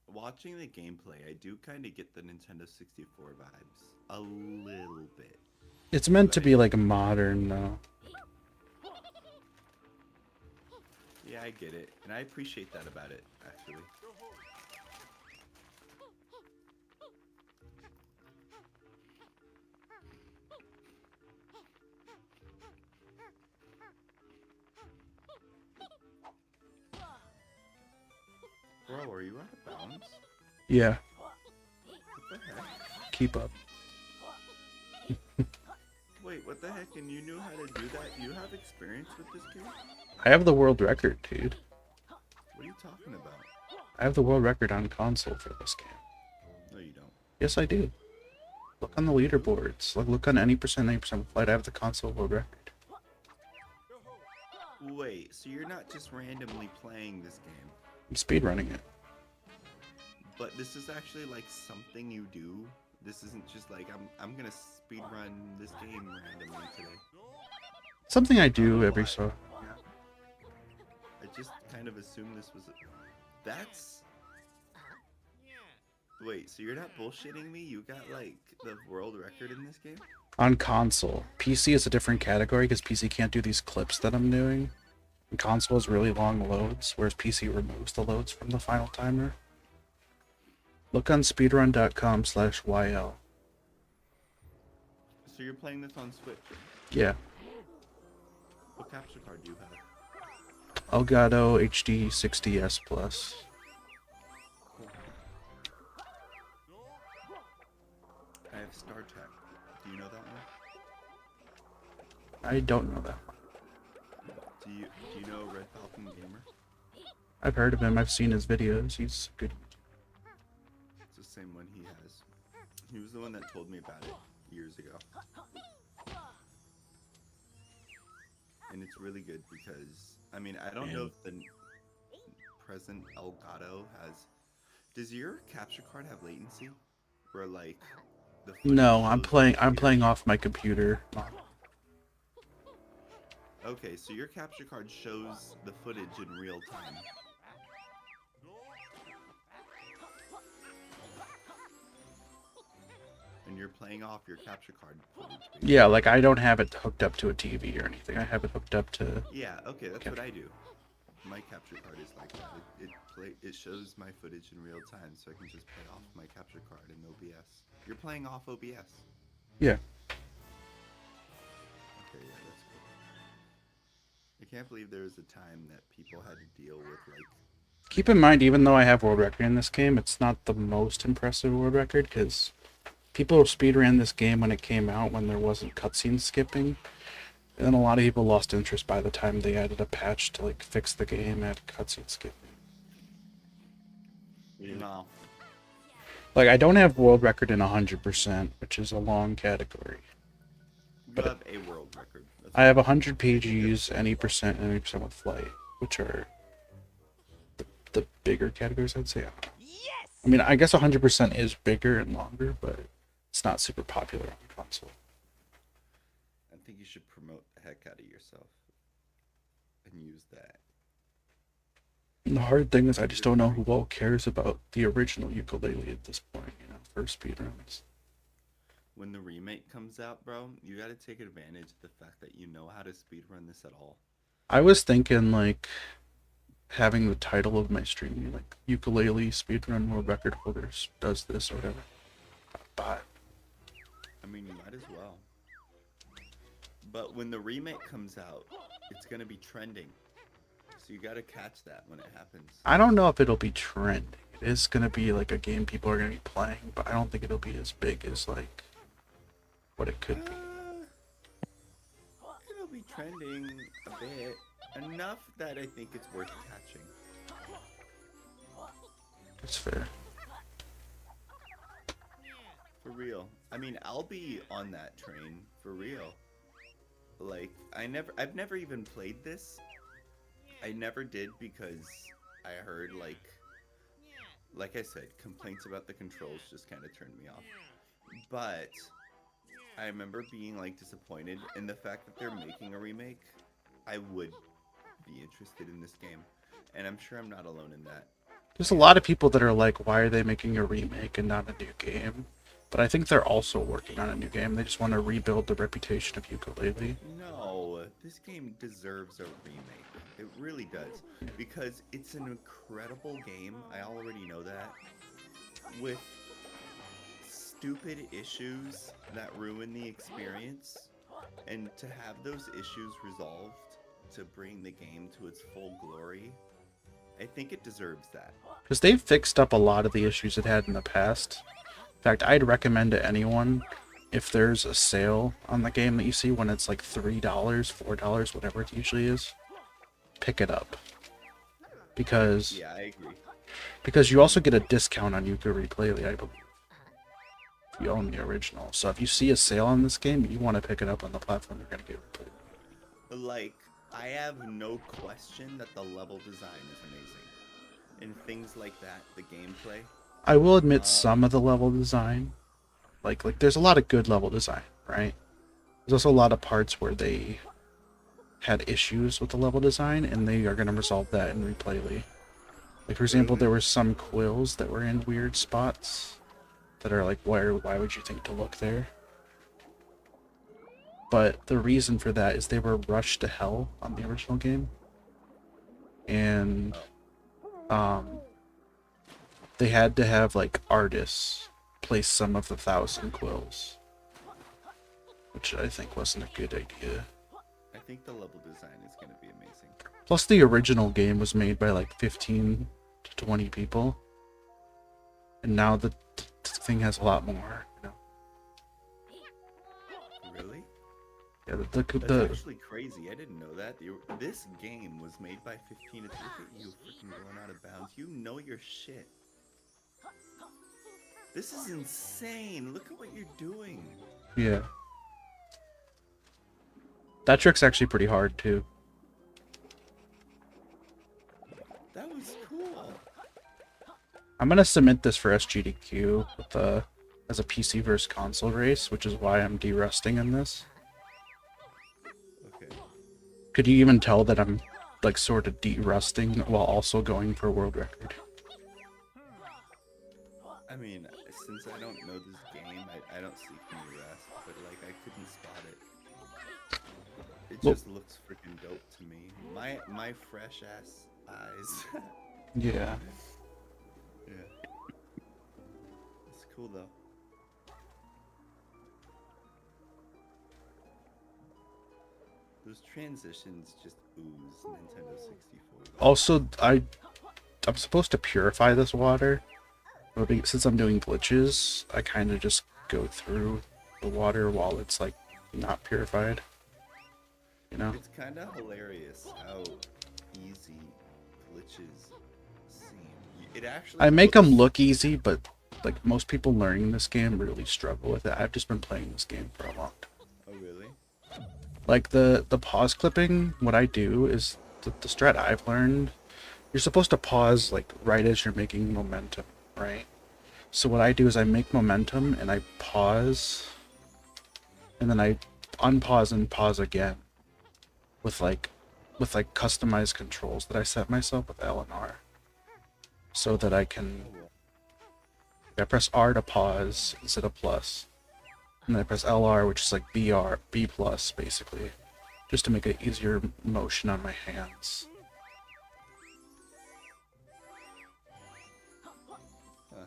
Watching the gameplay, I do kind of get the Nintendo 64 vibes a little bit. It's meant But to be like modern, though. yeah, I get it, and I appreciate that about it, actually. Bro, are you out of bounds? Yeah, What the heck? keep up. Wait, what the heck? And you knew how to do that? You have experience with this game? I have the world record, dude. What are you talking about? I have the world record on console for this game. No, you don't. Yes, I do. Look on the leaderboards. Look on any percent, 90% flight. I have the console world record. Wait, so you're not just randomly playing this game, I'm speedrunning it. but this is actually like something you do? This isn't just like, I'm gonna speedrun this game randomly today. Something I do every so. I just kind of assumed this was that's... Wait, so you're not bullshitting me? You got like the world record in this game? On console. PC is a different category because PC can't do these clips that I'm doing. And console has really long loads, whereas PC removes the loads from the final timer. Look on speedrun.com/YL. So you're playing this on Switch. Yeah. What capture card do you have? Elgato HD 60S Plus. I have Star Trek. Do you know that one? I don't know that one. Do you know Red Falcon Gamer? I've heard of him. I've seen his videos. He's good. It's the same one he has. He was the one that told me about it years ago. And it's really good because, I mean, I don't know if the present Elgato has... Does your capture card have latency? Where like the No, I'm footage playing goes off my computer. Okay, so your capture card shows the footage in real time. And you're playing off your capture card footage. Basically. Yeah, like I don't have it hooked up to a TV or anything. I have it hooked up to... Yeah, okay, that's what I do. My capture card is like that. It shows my footage in real time, so I can just play off my capture card in OBS. You're playing off OBS. Yeah. Okay, yeah, that's cool. I can't believe there was a time that people had to deal with like... Keep in mind, even though I have world record in this game, it's not the most impressive world record, because people speedran this game when it came out, when there wasn't cutscene skipping. And a lot of people lost interest by the time they added a patch to like fix the game, add cutscene skipping. No. Like, I don't have world record in 100%, which is a long category. You have a world record. That's I have 100 pagies, any percent, and any percent with flight, which are the bigger categories, I'd say. I mean, I guess 100% is bigger and longer, but it's not super popular on console. I think you should promote the heck out of yourself and use that. And the hard thing is I just don't know who all cares about the original ukulele at this point, you know, for speedruns. When the remake comes out, bro, you gotta take advantage of the fact that you know how to speedrun this at all. I was thinking, like, having the title of my stream be, like, ukulele speedrun world record holders does this or whatever. But I mean, you might as well. But when the remake comes out, it's gonna be trending. So you gotta catch that when it happens. I don't know if it'll be trending. It is going to be, like, a game people are going to be playing, but I don't think it'll be as big as, like, what it could be. It'll be trending a bit. Enough that I think it's worth catching. It's fair. For real. I mean, I'll be on that train. For real. Like, I've never even played this. I never did because I heard, like, like I said, complaints about the controls just kind of turned me off. But I remember being like disappointed in the fact that they're making a remake. I would be interested in this game, and I'm sure I'm not alone in that. There's a lot of people that are like, why are they making a remake and not a new game? But I think they're also working on a new game. They just want to rebuild the reputation of Yooka-Laylee. No, this game deserves a remake. It really does. Because it's an incredible game. I already know that. With stupid issues that ruin the experience. And to have those issues resolved to bring the game to its full glory, I think it deserves that. Because they've fixed up a lot of the issues it had in the past. In fact, I'd recommend to anyone, if there's a sale on the game that you see when it's like $3, $4, whatever it usually is, pick it up. Because Yeah, I agree. because you also get a discount on Yooka-Laylee, I believe, if you own the original. So if you see a sale on this game, you want to pick it up on the platform you're going to get replayed. Like, I have no question that the level design is amazing. And things like that, the gameplay. I will admit some of the level design, like there's a lot of good level design, right? There's also a lot of parts where they had issues with the level design, and they are going to resolve that in Replayly. Like, for example, there were some quills that were in weird spots that are like, why would you think to look there? But the reason for that is they were rushed to hell on the original game. And they had to have like artists place some of the 1,000 quills, which I think wasn't a good idea. I think the level design is going to be amazing. Plus, the original game was made by like 15 to 20 people, and now the thing has a lot more. You know? Really? Yeah, That's actually crazy. I didn't know that. This game was made by 15 to... Look at you freaking going out of bounds. You know your shit. This is insane. Look at what you're doing. yeah. That trick's actually pretty hard too. That was cool. I'm gonna submit this for SGDQ with as a PC versus console race, which is why I'm de-rusting in this. Okay. Could you even tell that I'm like sort of de-rusting while also going for a world record? I mean, since I don't know this game, I don't see any rest, but like I couldn't spot it. It Well- just looks freaking dope to me. My fresh ass eyes. Yeah. Yeah. It's cool though. Those transitions just ooze Nintendo 64. Also, I'm supposed to purify this water, but since I'm doing glitches, I kind of just go through the water while it's like not purified. You know? It's kind of hilarious how easy glitches seem. It actually. I make them looks- look easy, but like most people learning this game really struggle with it. I've just been playing this game for a long time. Oh really? Like the pause clipping, what I do is the strat I've learned, you're supposed to pause like right as you're making momentum, right? So what I do is I make momentum and I pause, and then I unpause and pause again with like customized controls that I set myself with L and R, so that I can. I press R to pause instead of plus, and then I press LR, which is like B plus basically, just to make it easier motion on my hands. Huh.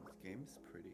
This game's pretty.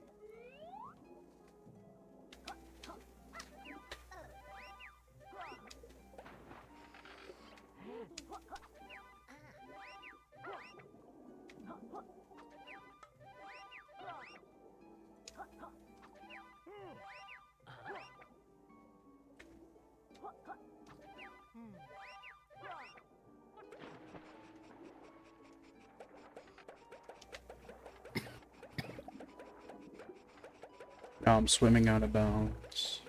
Now I'm swimming out of bounds.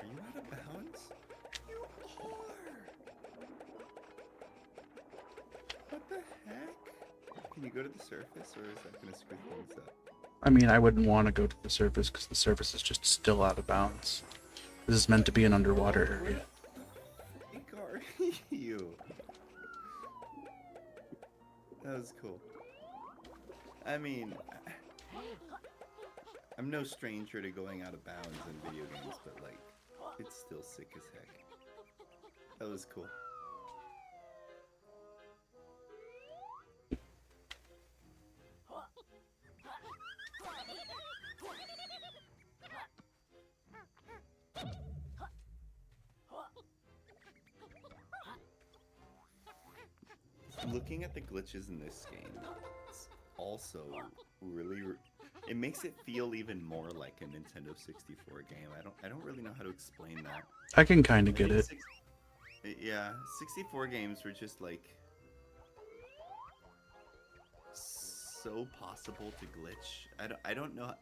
Are you out of bounds? You are. What the heck? Can you go to the surface, or is that gonna screw things up? I mean, I wouldn't want to go to the surface because the surface is just still out of bounds. This is meant to be an underwater area. What the heck are you? That was cool. I mean, I'm no stranger to going out of bounds in video games, but like, it's still sick as heck. That was cool. Looking at the glitches in this game, it's also really, it makes it feel even more like a Nintendo 64 game. I don't really know how to explain that. I can kind of I get think it. Yeah, 64 games were just like so possible to glitch. I don't know.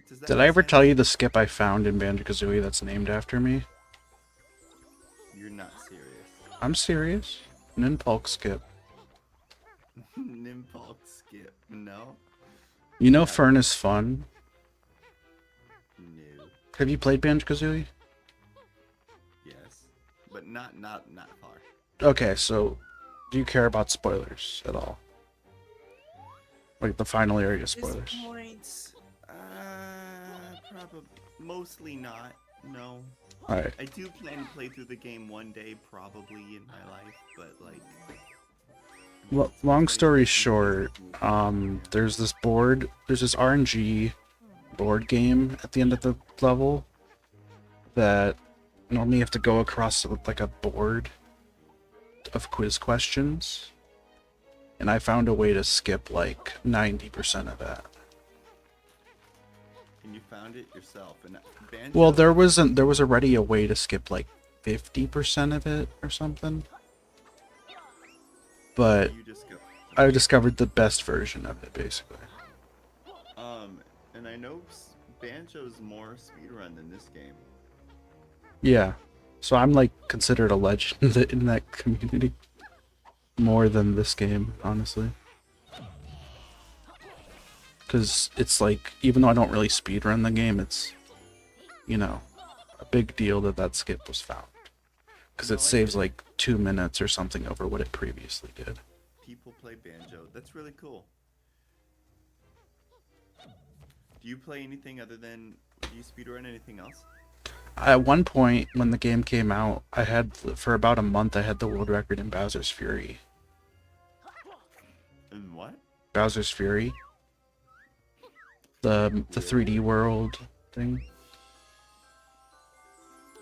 Does that Did make I ever sense? tell you the skip I found in Banjo-Kazooie that's named after me? You're not serious. I'm serious. An impulse skip. Nimpulk skip. No. You know Yeah. Furnace Fun? No. Have you played Banjo-Kazooie? Yes. But not far. Okay, so do you care about spoilers at all? Like the final area spoilers? Points. Probably mostly not. No. Alright. I do plan to play through the game one day, probably in my life, but like. Long story short, there's this RNG board game at the end of the level that normally you have to go across like a board of quiz questions, and I found a way to skip like 90% of that. And you found it yourself, and Banjo. Well, there was already a way to skip like 50% of it or something, but You just go. I discovered the best version of it basically. And I know Banjo's more speedrun than this game. Yeah, so I'm like considered a legend in that community more than this game, honestly. Because it's like, even though I don't really speedrun the game, it's, you know, a big deal that skip was found. Because it saves like 2 minutes or something over what it previously did. People play Banjo. That's really cool. Do you play anything other than? Do you speedrun anything else? At one point, when the game came out, I had, for about a month, I had the world record in Bowser's Fury. And what? Bowser's Fury? The 3D world thing.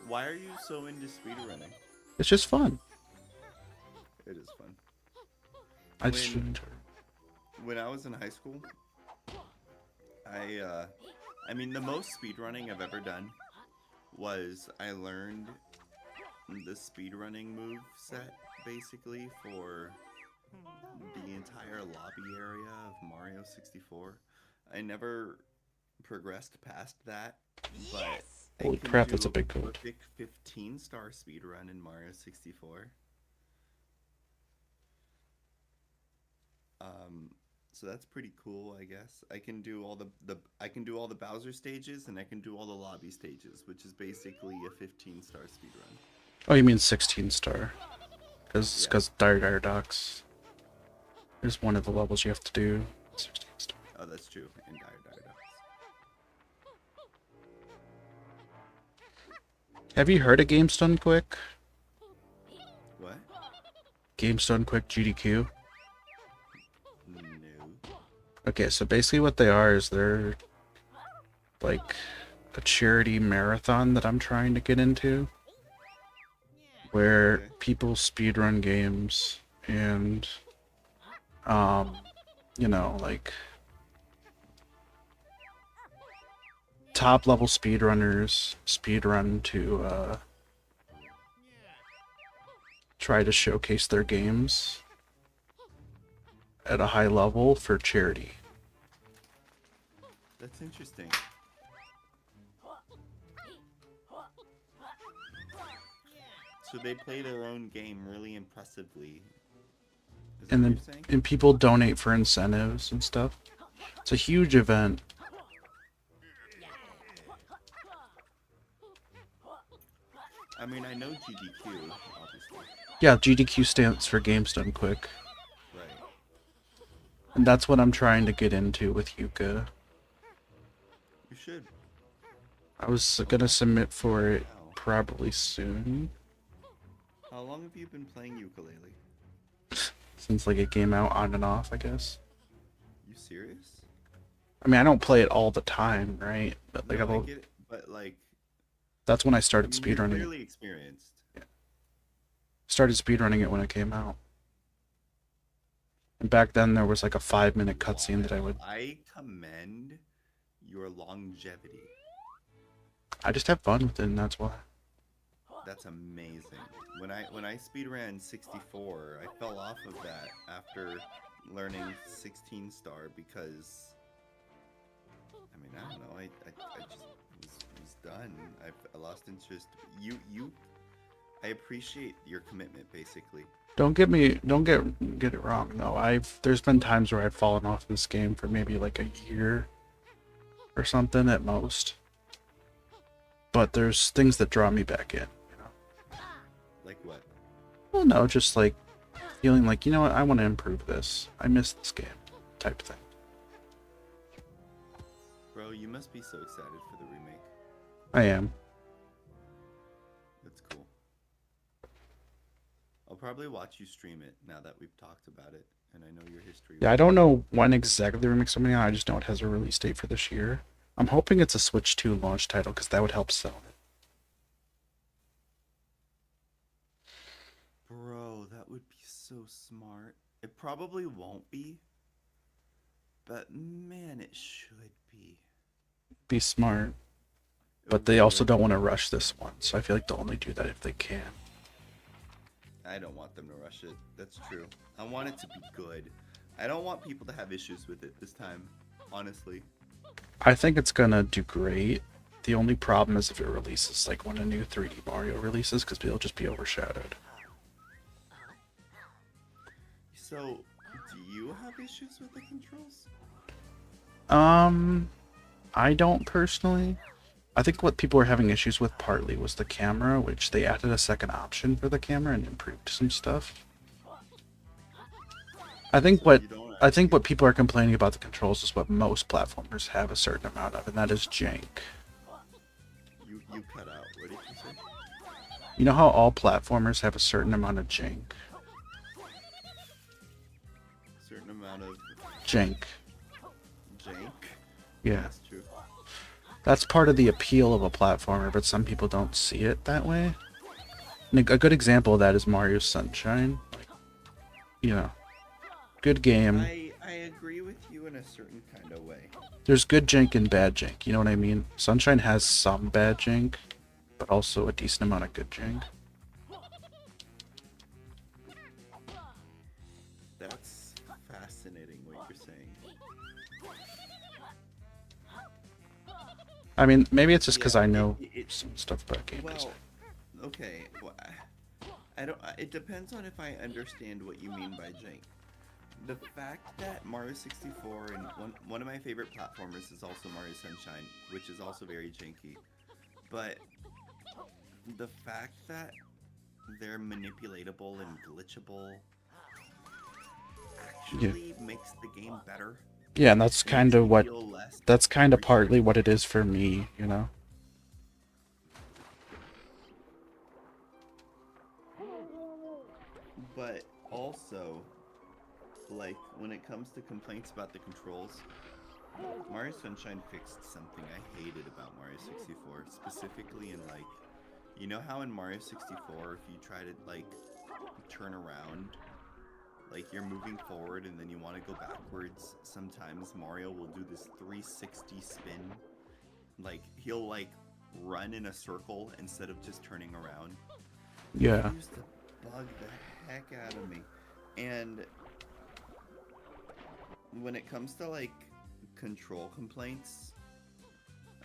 Why are you so into speedrunning? It's just fun. It is fun. I just When I was in high school, I mean, the most speedrunning I've ever done was I learned the speedrunning move set basically for the entire lobby area of Mario 64. I never progressed past that, but I Holy can crap, that's a do big code. perfect 15-star speedrun in Mario 64. So that's pretty cool, I guess. I can do all the Bowser stages, and I can do all the lobby stages, which is basically a 15-star speedrun. Oh, you mean 16 star? Because Dire Docks. There's one of the levels you have to do 16 star. Oh, that's true. And Dire Docks. Have you heard of Games Done Quick? What? Games Done Quick GDQ? No. Okay, so basically what they are is they're like a charity marathon that I'm trying to get into, where Okay. people speedrun games and you know, like top level speedrunners speedrun to try to showcase their games at a high level for charity. That's interesting. So they play their own game really impressively. Is that And what then you're saying? and people donate for incentives and stuff. It's a huge event. I mean, I know GDQ, obviously. Yeah, GDQ stands for Games Done Quick. Right. And that's what I'm trying to get into with Yuka. You should. I was gonna submit for it Wow. probably soon. How long have you been playing ukulele? Since like it came out on and off, I guess. You serious? I mean, I don't play it all the time, right? But like No, I get it, but like, that's when I I started mean, you're speedrunning. clearly experienced. Started speedrunning it when it came out. And back then there was like a 5-minute cutscene that I would. I commend your longevity. I just have fun with it, and that's why. That's amazing. When I speedran 64, I fell off of that after learning 16 star because I mean, I don't know, I just was done. I lost interest. I appreciate your commitment, basically. Don't get it wrong though. There's been times where I've fallen off this game for maybe like a year or something at most. But there's things that draw me back in, you know. Like what? Well, no, just like feeling like, you know what, I want to improve this. I miss this game, type thing. Bro, you must be so excited for the remake. I am. That's cool. I'll probably watch you stream it now that we've talked about it, and I know your history. Yeah, I don't know when exactly the remake's coming out. I just know it has a release date for this year. I'm hoping it's a Switch 2 launch title because that would help sell it. Bro, that would be so smart. It probably won't be, but man, it should be. Be smart. It But would they be also really don't want to cool. rush this one, so I feel like they'll only do that if they can. I don't want them to rush it. That's true. I want it to be good. I don't want people to have issues with it this time, honestly. I think it's gonna do great. The only problem is if it releases like when a new 3D Mario releases, because it'll just be overshadowed. So, do you have issues with the controls? I don't personally. I think what people were having issues with partly was the camera, which they added a second option for the camera and improved some stuff. I think what people are complaining about the controls is what most platformers have a certain amount of, and that is jank. You cut out. What did you say? You know how all platformers have a certain amount of jank? Certain amount of Jank. jank. Yeah. That's true. That's part of the appeal of a platformer, but some people don't see it that way. And a good example of that is Mario Sunshine. Like, you know, good game. I agree with you in a certain kind of way. There's good jank and bad jank, you know what I mean? Sunshine has some bad jank, but also a decent amount of good jank. That's fascinating what you're saying. I mean, maybe it's just because Yeah, I know it- some stuff about game design. Well, okay. Well, I don't. It depends on if I understand what you mean by jank. The fact that Mario 64 and one of my favorite platformers is also Mario Sunshine, which is also very janky. But the fact that they're manipulatable and glitchable actually makes the game better. Yeah, and that's It kind makes of me what feel less that's kind of appreciated. partly what it is for me, you know? But also, like, when it comes to complaints about the controls, Mario Sunshine fixed something I hated about Mario 64, specifically in, like, you know how in Mario 64, if you try to, like, turn around, like, you're moving forward and then you want to go backwards, sometimes Mario will do this 360 spin. Like, he'll, like, run in a circle instead of just turning around. Yeah. It used to bug the heck out of me. And when it comes to like control complaints.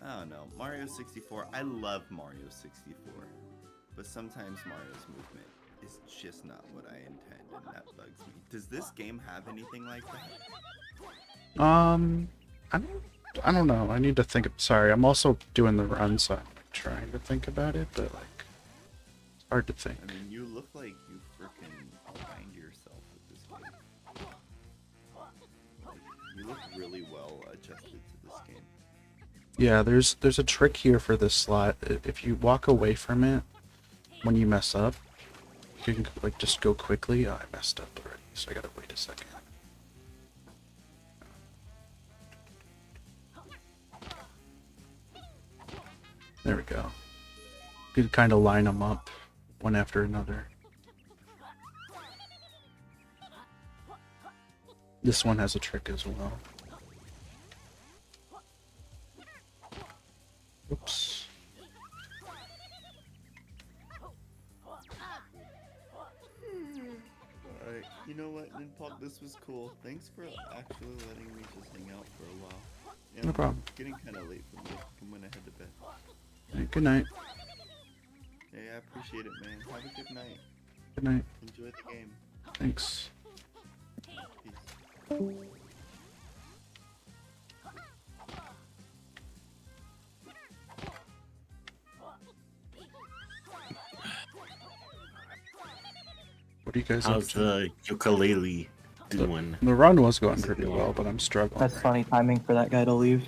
I don't know. Mario 64, I love Mario 64. But sometimes Mario's movement is just not what I intend, and that bugs me. Does this game have anything like that? I don't, I don't know. I need to think. Sorry, I'm also doing the run, so I'm like, trying to think about it, but like, it's hard to think. I mean, you look like you freaking find yourself with this game. Like, you look really well adjusted to this game. Yeah, there's a trick here for this slot. If you walk away from it when you mess up, you can like just go quickly. Oh, I messed up already, so I gotta wait a second. There we go. You could kind of line them up one after another. This one has a trick as well. Oops. Alright, you know what, Ninpog, this was cool. Thanks for actually letting me just hang out for a while. Yeah, No problem. It's getting kind of late for me. I'm gonna head to bed. Hey, good night. Hey, I appreciate it, man. Have a good night. Good night. Enjoy the game. Thanks. Peace. What are you guys up How's to? the ukulele doing? The run was going pretty well, but I'm struggling. That's funny timing for that guy to leave.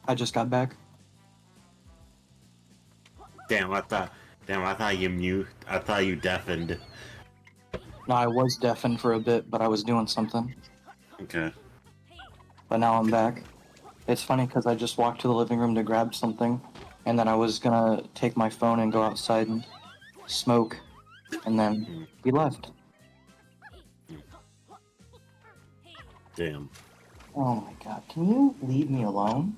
I just got back. Damn, I thought you mute. I thought you deafened. No, I was deafened for a bit, but I was doing something. Okay. But now I'm back. It's funny because I just walked to the living room to grab something, and then I was gonna take my phone and go outside and smoke, and then he left. Damn. Oh my god, can you leave me alone?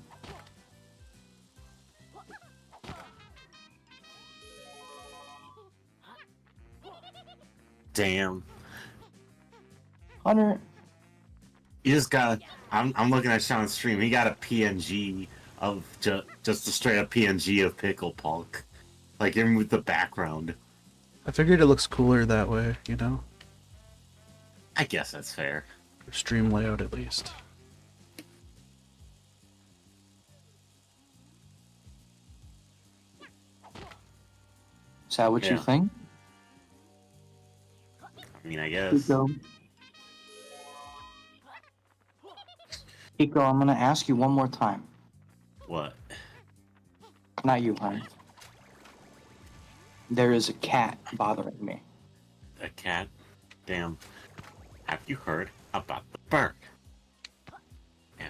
Damn. Hunter, You just got. I'm looking at Sean's stream. He got a PNG of just a straight up PNG of Pickle Punk, like in with the background. I figured it looks cooler that way, you know? I guess that's fair. For stream layout at least. is that what you Yeah. think? I mean, I guess. Pico, I'm gonna ask you one more time. What? Not you, Hunter. There is a cat bothering me. A cat? Damn. Have you heard about the bird? Yeah.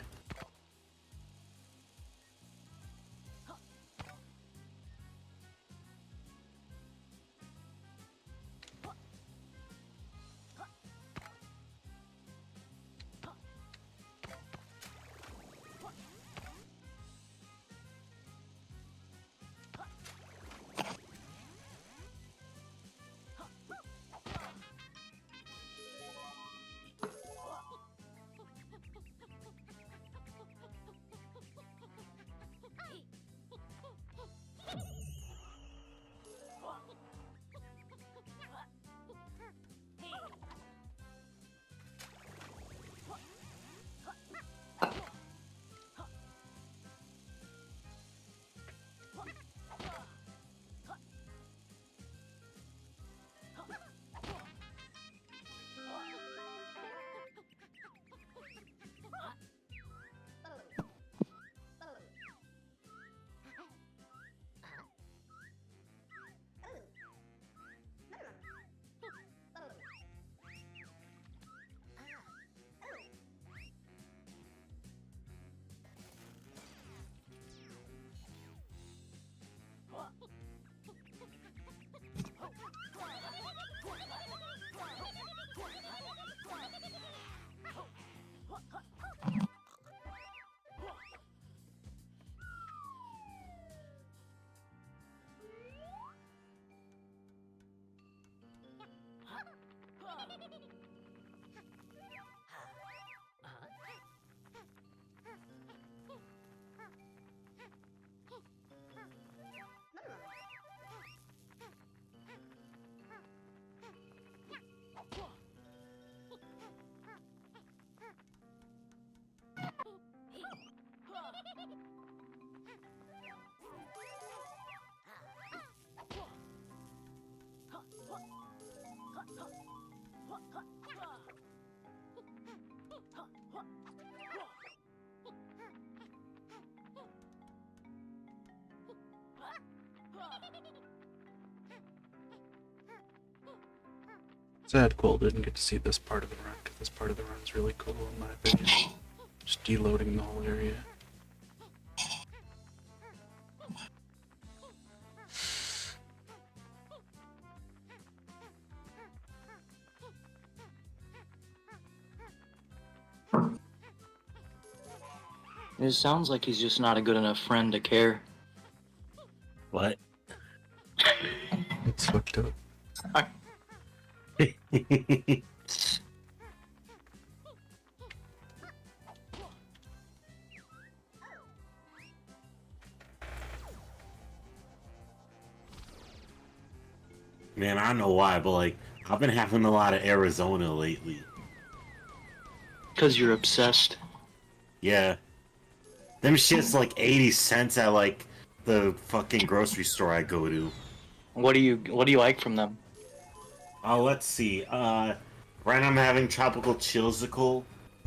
Sad Cole didn't get to see this part of the run, because this part of the run's really cool in my opinion. Just deloading the whole area. It sounds like he's just not a good enough friend to care. What? It's fucked up. Man, I don't know why, but like, I've been having a lot of Arizona lately. Because you're obsessed. Yeah. Them shit's like 80 cents at like the fucking grocery store I go to. What do you like from them? Oh, let's see. Right now I'm having tropical chillsicle.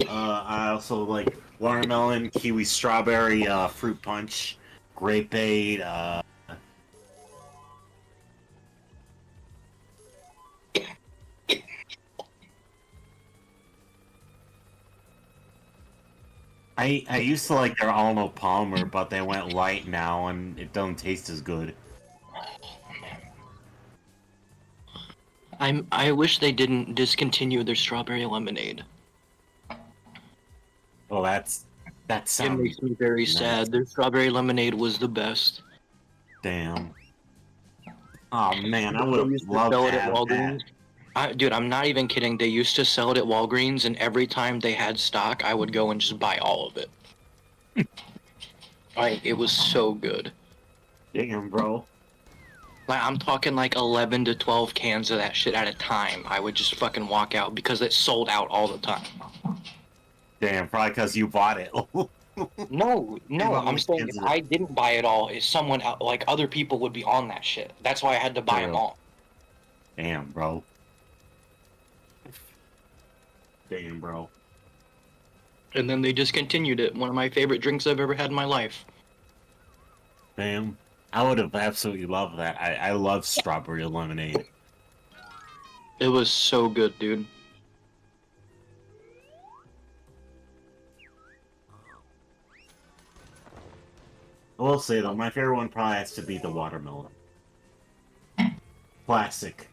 I also like watermelon, kiwi, strawberry, fruit punch, grape aid, I used to like their Arnold Palmer, but they went light now and it don't taste as good. I wish they didn't discontinue their strawberry lemonade. Well, that It sounds makes me very nice. sad. Their strawberry lemonade was the best. Damn. Oh man, I They would used to love sell to it at have Walgreens. Dude, I'm not even kidding. They used to sell it at Walgreens, and every time they had stock, I would go and just buy all of it. It was so good. that. Damn, bro. Like, I'm talking like 11 to 12 cans of that shit at a time. I would just fucking walk out because it sold out all the time. Damn, probably because you bought it. No, about how I'm many saying cans if is it? I didn't buy it all, is someone like other people would be on that shit. That's why I had to buy them True. all. Damn, bro. Damn, bro. And then they discontinued it. One of my favorite drinks I've ever had in my life. Damn. I would have absolutely loved that. I love strawberry lemonade. It was so good, dude. I will say though, my favorite one probably has to be the watermelon. Classic.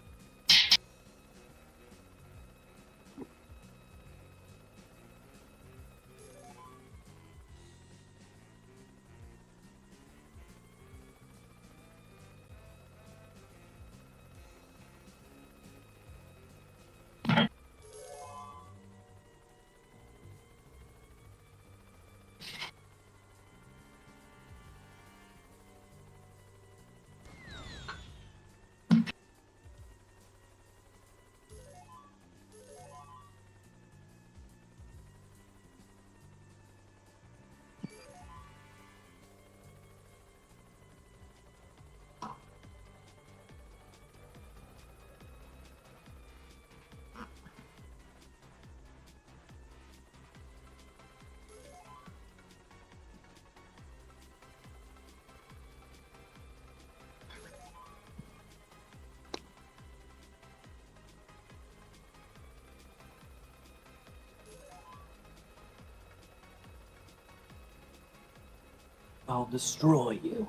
I'll destroy you.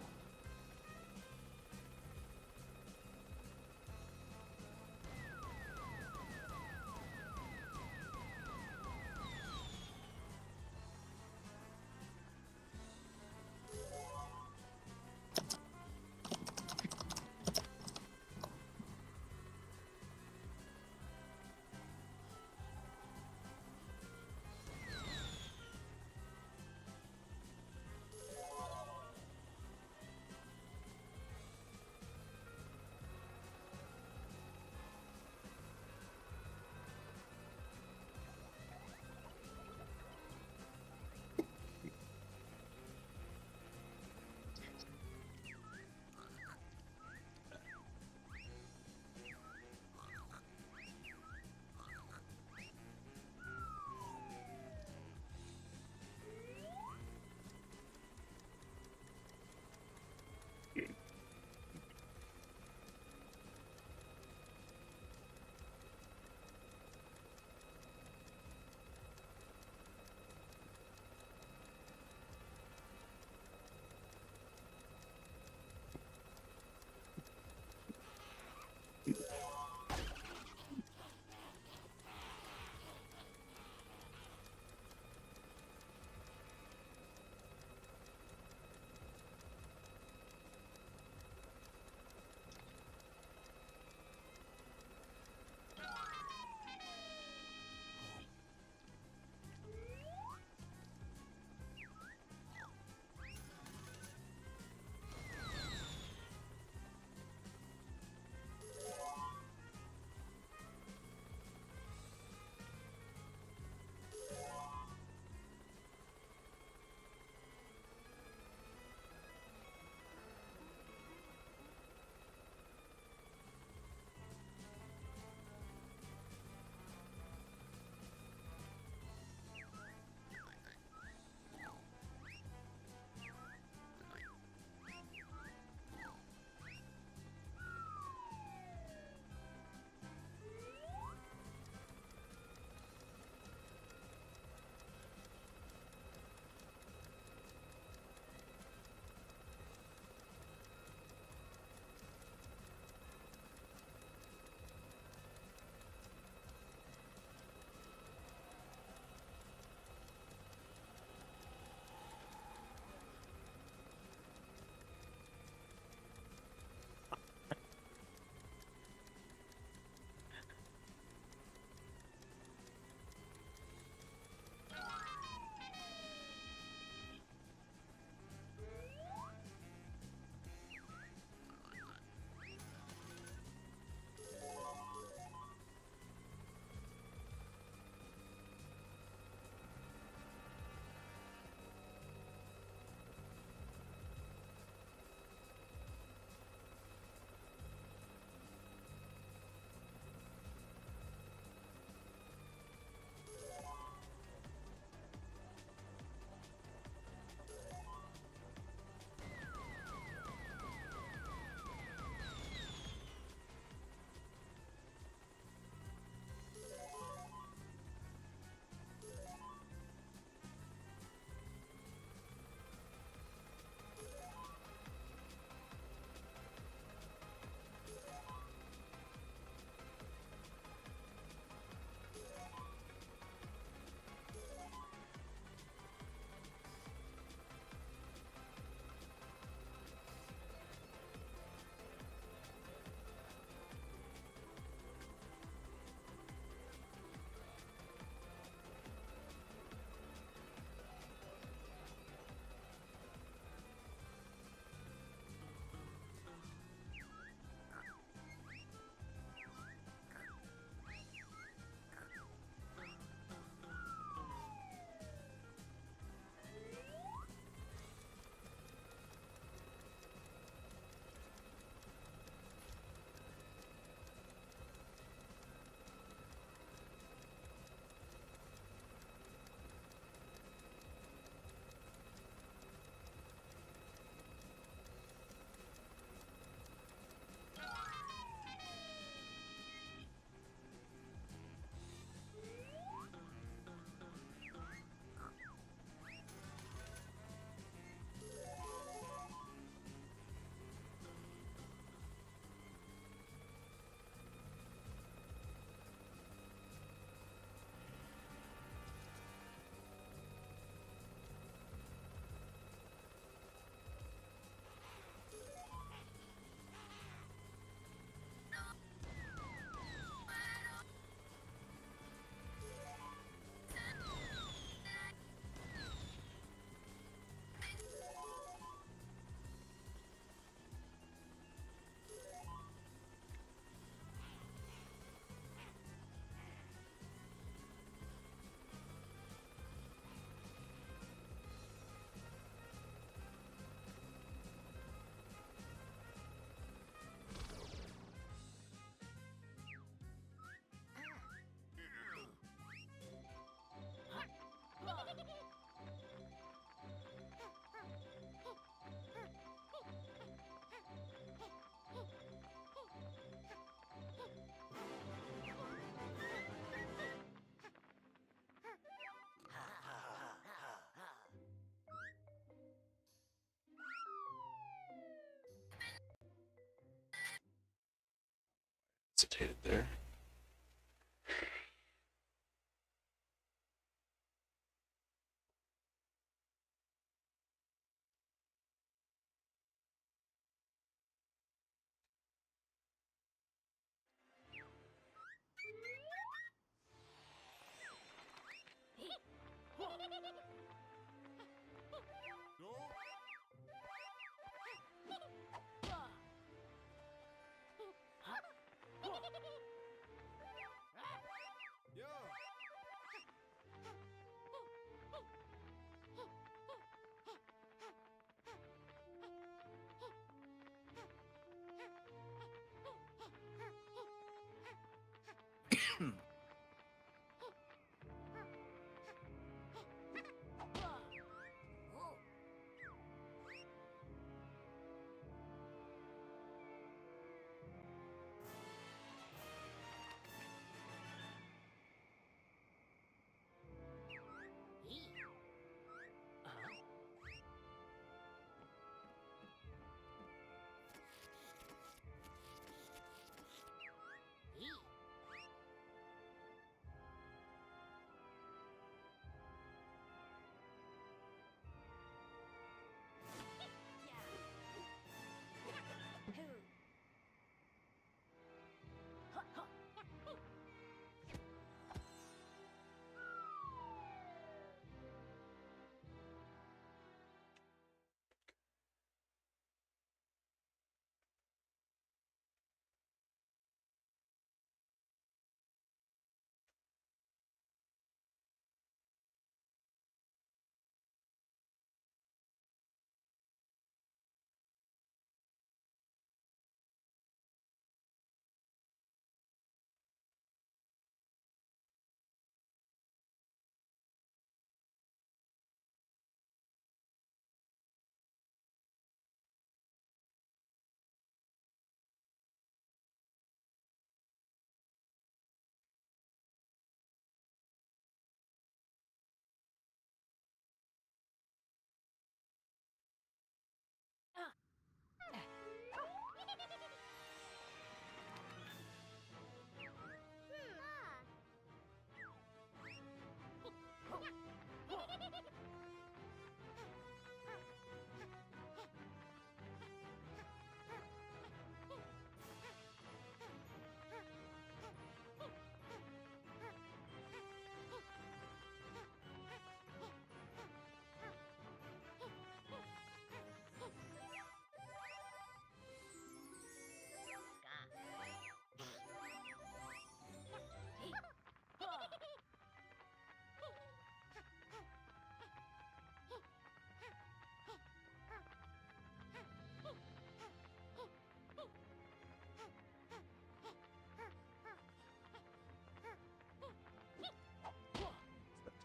hesitated there.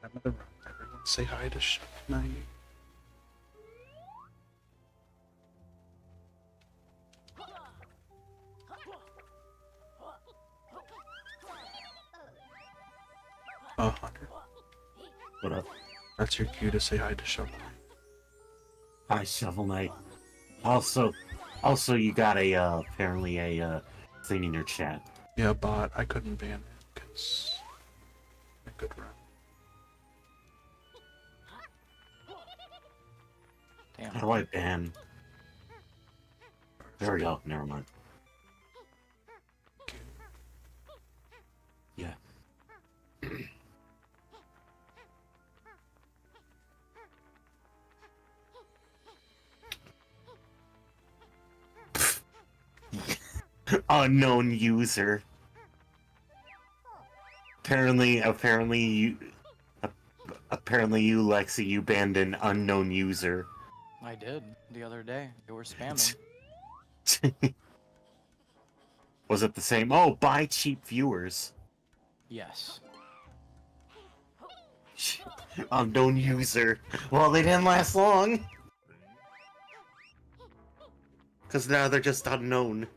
Time of the run. Everyone say hi to Shovel Knight. Oh, Hunter. What up? That's your cue to say hi to Shovel Knight. Hi, Shovel Knight. Also, you got apparently a thing in your chat. Yeah, bot. I couldn't ban it because I could run. Damn. How do I ban? There we go. Never mind. Yeah. Unknown user. Apparently you, Lexi, you banned an unknown user. I did the other day. They were spamming. Was it the same? Oh, buy cheap viewers. Yes. Unknown user. Well, they didn't last long. Because now they're just unknown.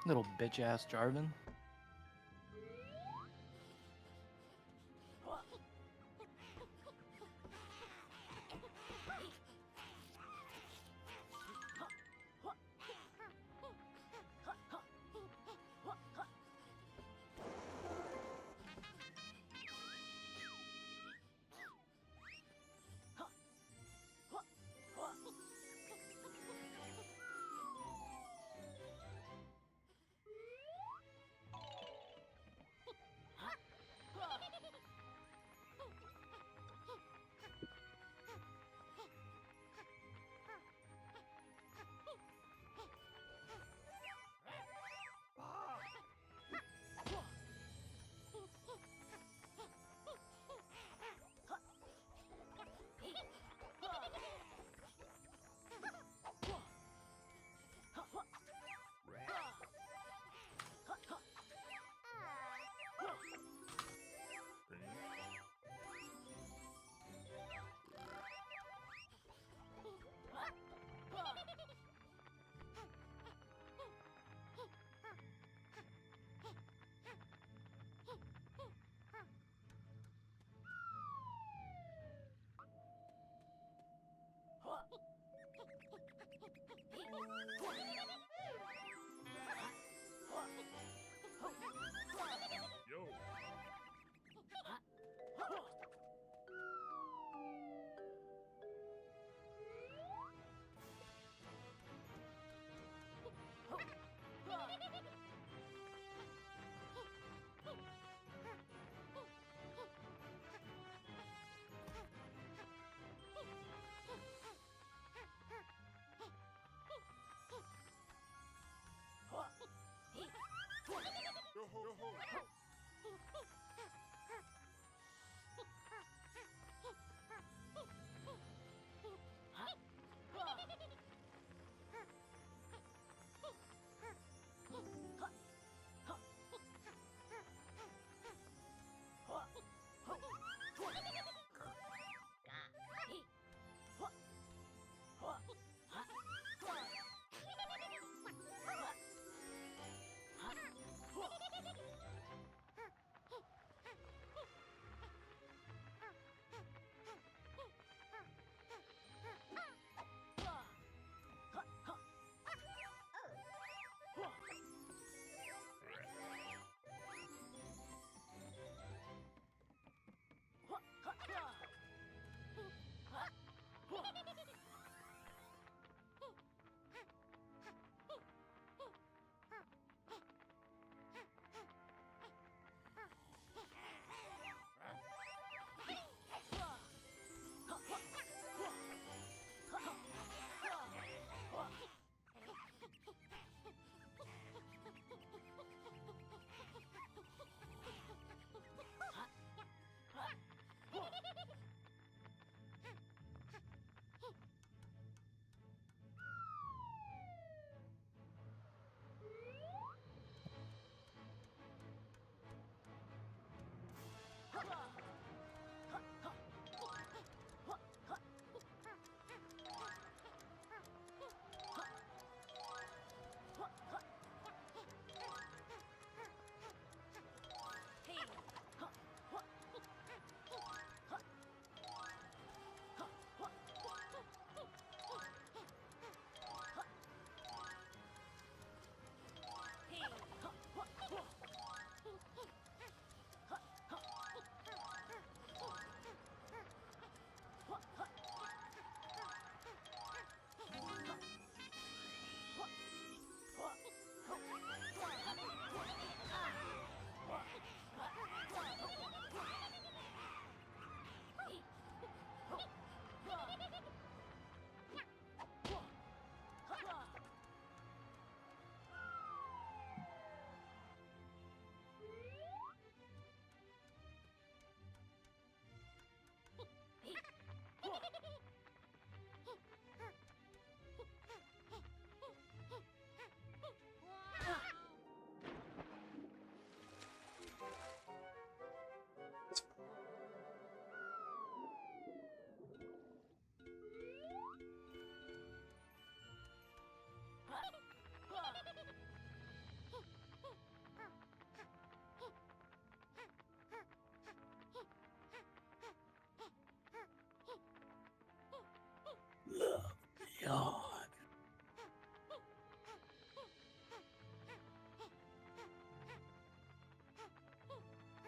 Little bitch ass Jarvan.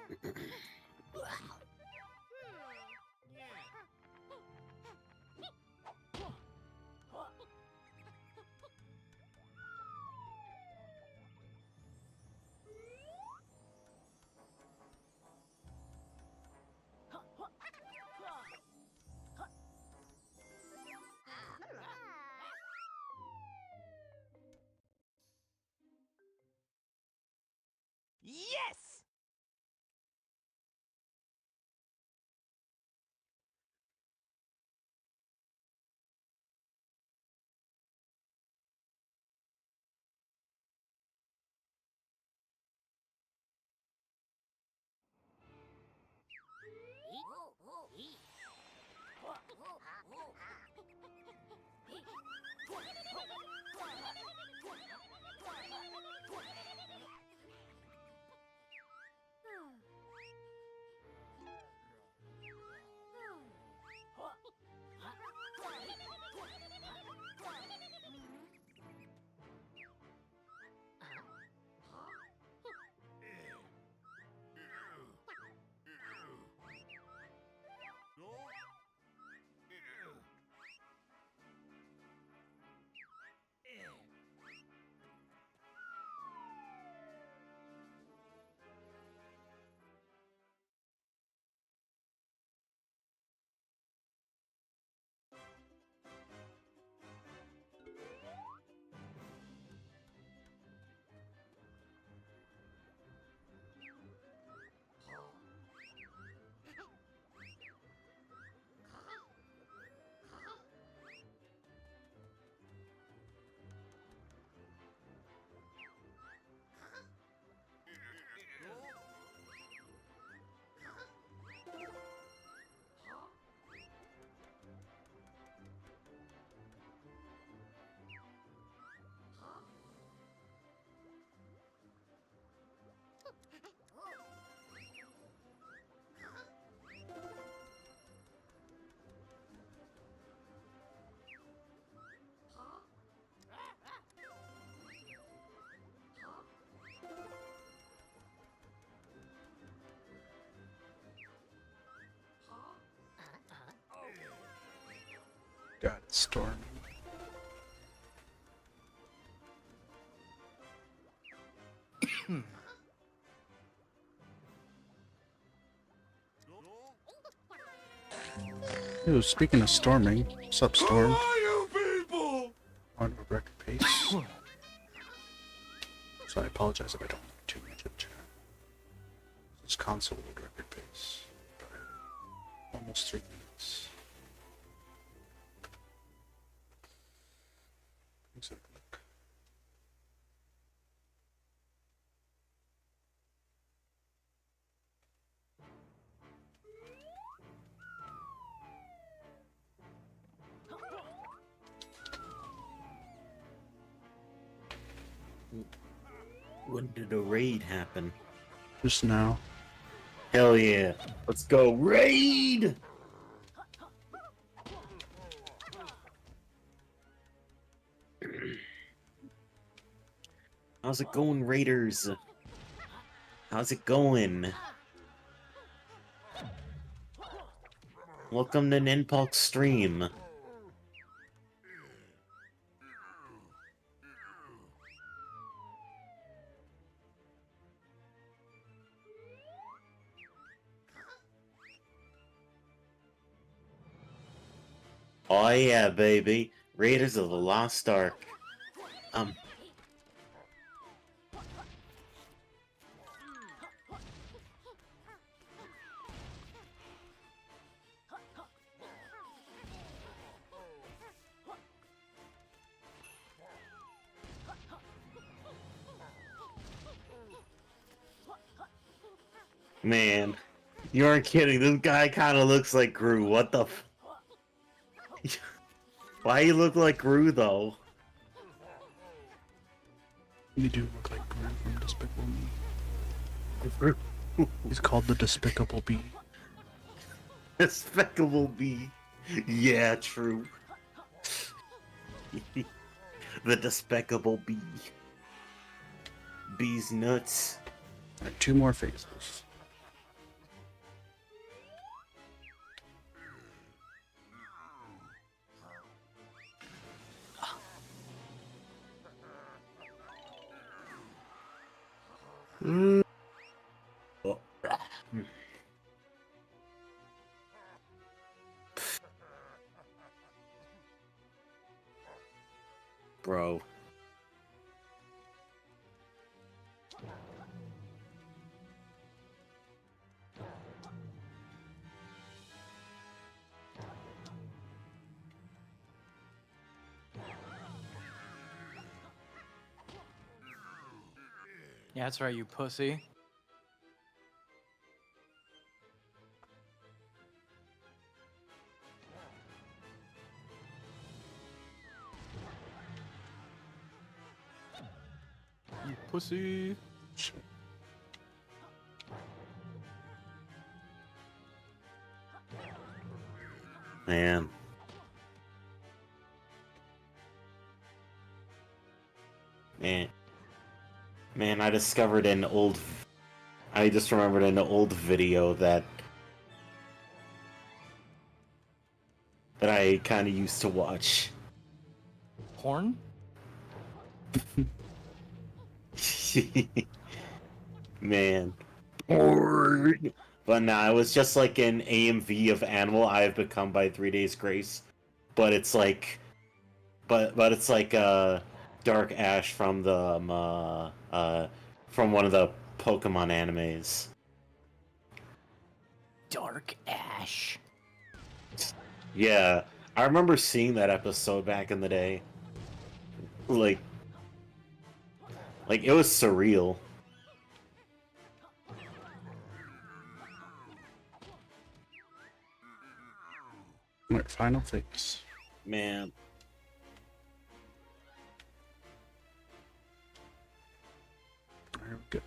Yes! God, it's storming. Ooh, speaking of storming, what's up, Storm? you people? On a record pace. So I apologize if I don't look too much at chat. It's console world record pace. Almost 3 minutes. Let's have a look. When did a raid happen? Just now. Hell yeah. Let's go raid! How's it going, Raiders? How's it going? Welcome to Ninpulk stream. Oh yeah, baby. Raiders of the Lost Ark. Man, you aren't kidding. This guy kind of looks like Gru. What the f... Why you look like Gru, though? You do look like Gru from Despicable Me. Gru. He's called the Despicable Bee. Despicable Bee. Yeah, true. The Despicable Bee. Bee's nuts. Alright, 2 more phases. Mm. Bro. Yeah, that's right, you pussy. You pussy. Man. Man. Man, I discovered an old... I just remembered an old video that I kind of used to watch. Porn? Man. But nah, it was just like an AMV of Animal I Have Become by 3 Days Grace. But it's like... But it's like Dark Ash from the from one of the Pokemon animes. Dark Ash. Yeah, I remember seeing that episode back in the day. Like it was surreal. Alright, final things. Man. There we go.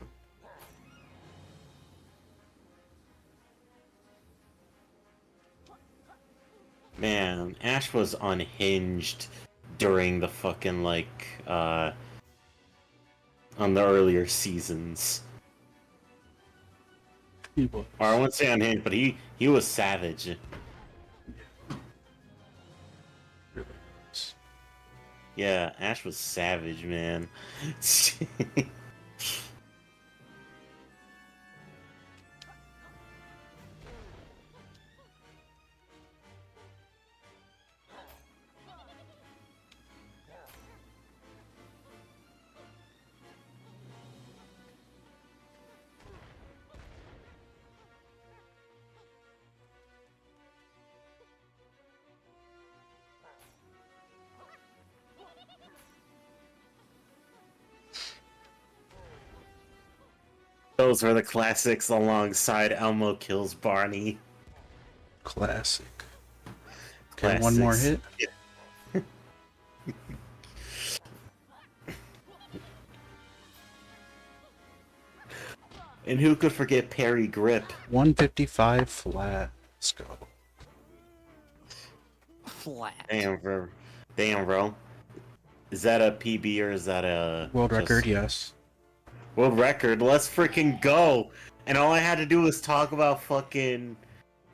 Man, Ash was unhinged during the fucking, like, on the earlier seasons. He was. Or I wouldn't say unhinged, but he was savage. Really was. Yeah, Ash was savage, man. Those were the classics alongside Elmo Kills Barney. Classic. Okay, one more hit. Yeah. And who could forget Parry Grip? 155 flat. Let's go. Flat. Damn, bro. Is that a PB or is that a World just- record, yes. World record? Let's freaking go! And all I had to do was talk about fucking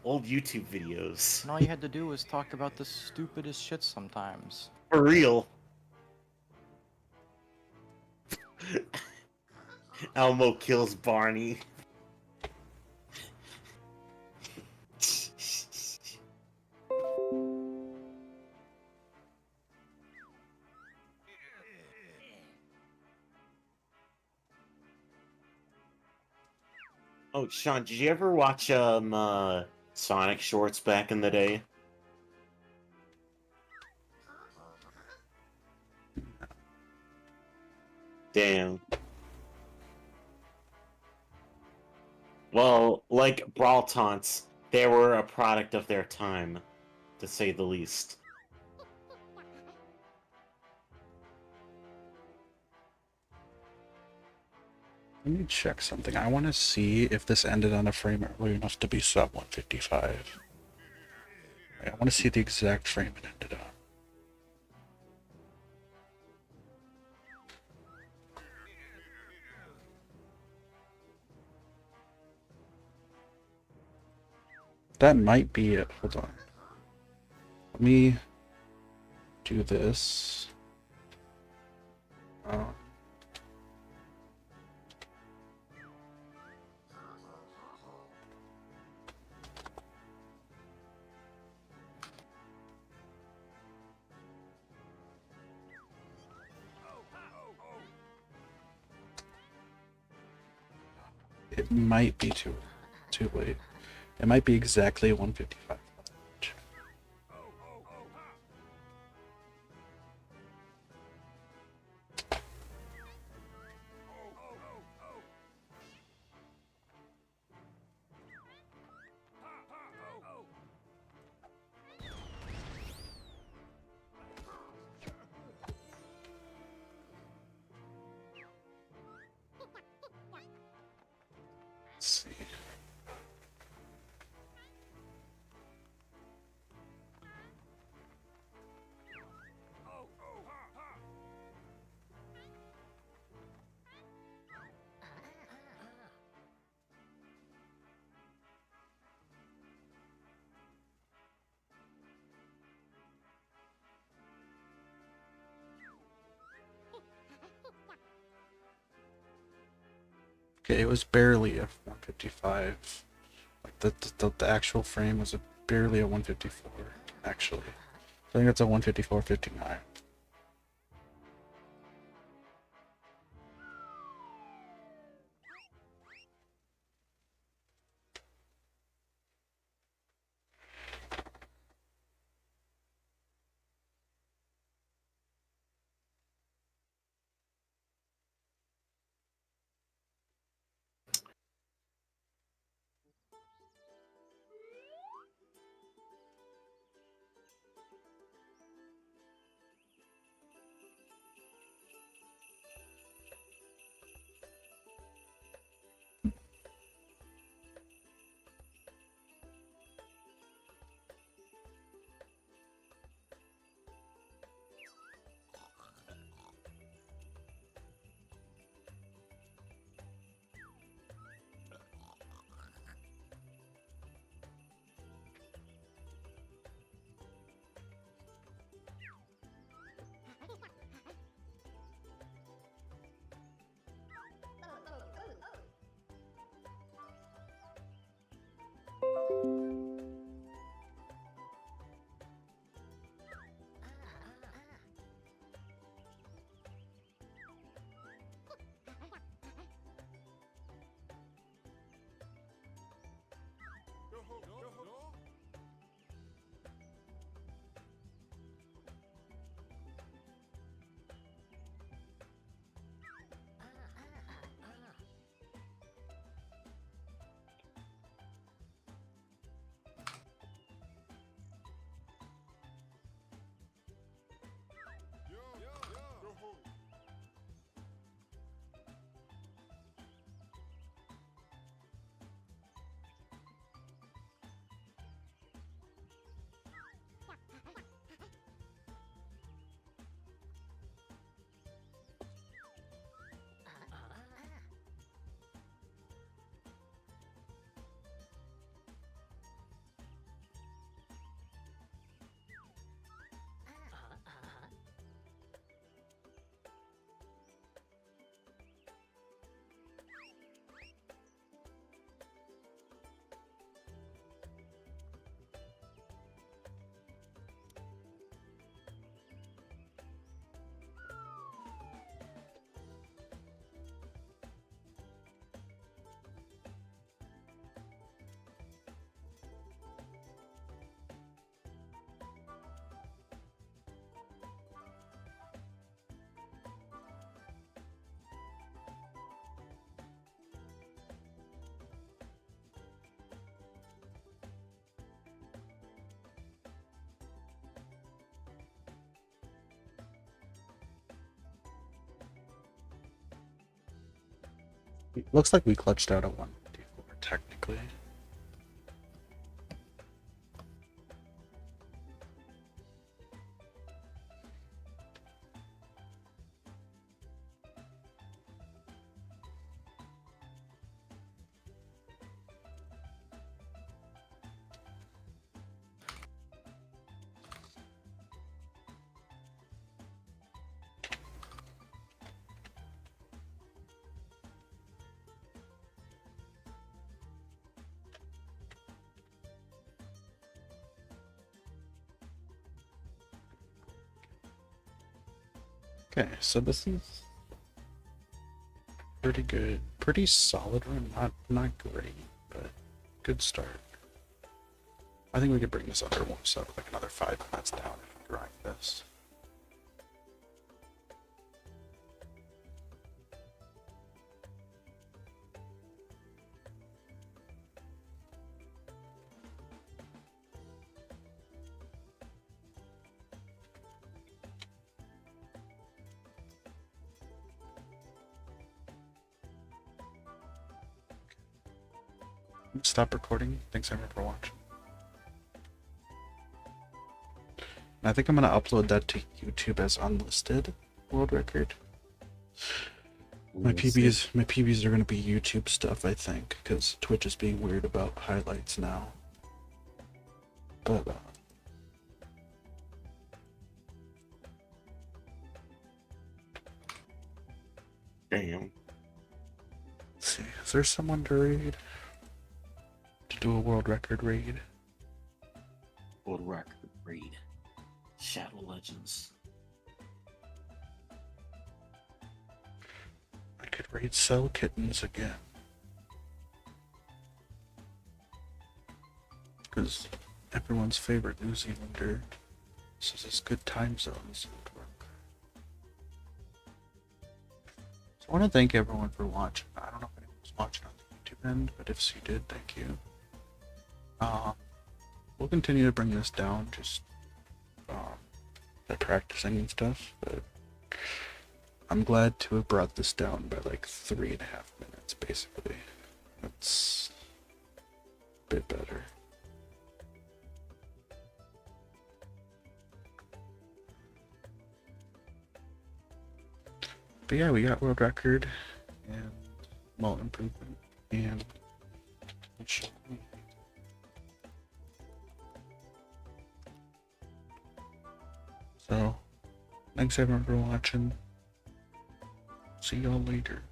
old YouTube videos. And all you had to do was talk about the stupidest shit sometimes. For real. Elmo Kills Barney. Oh, Sean, did you ever watch Sonic shorts back in the day? Damn. Well, like Brawl Taunts, they were a product of their time, to say the least. Let me check something. I want to see if this ended on a frame early enough to be sub 155. I want to see the exact frame it ended on. That might be it. Hold on. Let me do this. it might be too late. It might be exactly 155. Let's see. Okay, it was barely a 155. Like the actual frame was barely a 154, actually. I think it's a 154.59. Looks like we clutched out a 154 technically. Okay, so this is pretty good, pretty solid run. Not great, but good start. I think we could bring this under one sub like another 5 minutes down if we grind this. Stop recording. Thanks everyone for watching. And I think I'm gonna upload that to YouTube as unlisted world record. My PBs are gonna be YouTube stuff, I think, because Twitch is being weird about highlights now. But Damn. let's see, is there someone to raid? To do a world record raid? World record raid. Shadow Legends. I could raid Cell Kittens again. Because everyone's favorite New Zealander says it's good time zones would work. So I want to thank everyone for watching. I don't know if anyone was watching on the YouTube end, but if you did, thank you. We'll continue to bring this down just by practicing and stuff, but I'm glad to have brought this down by like 3.5 minutes, basically. That's a bit better. But yeah, we got world record and malt improvement and so thanks everyone for watching. See y'all later.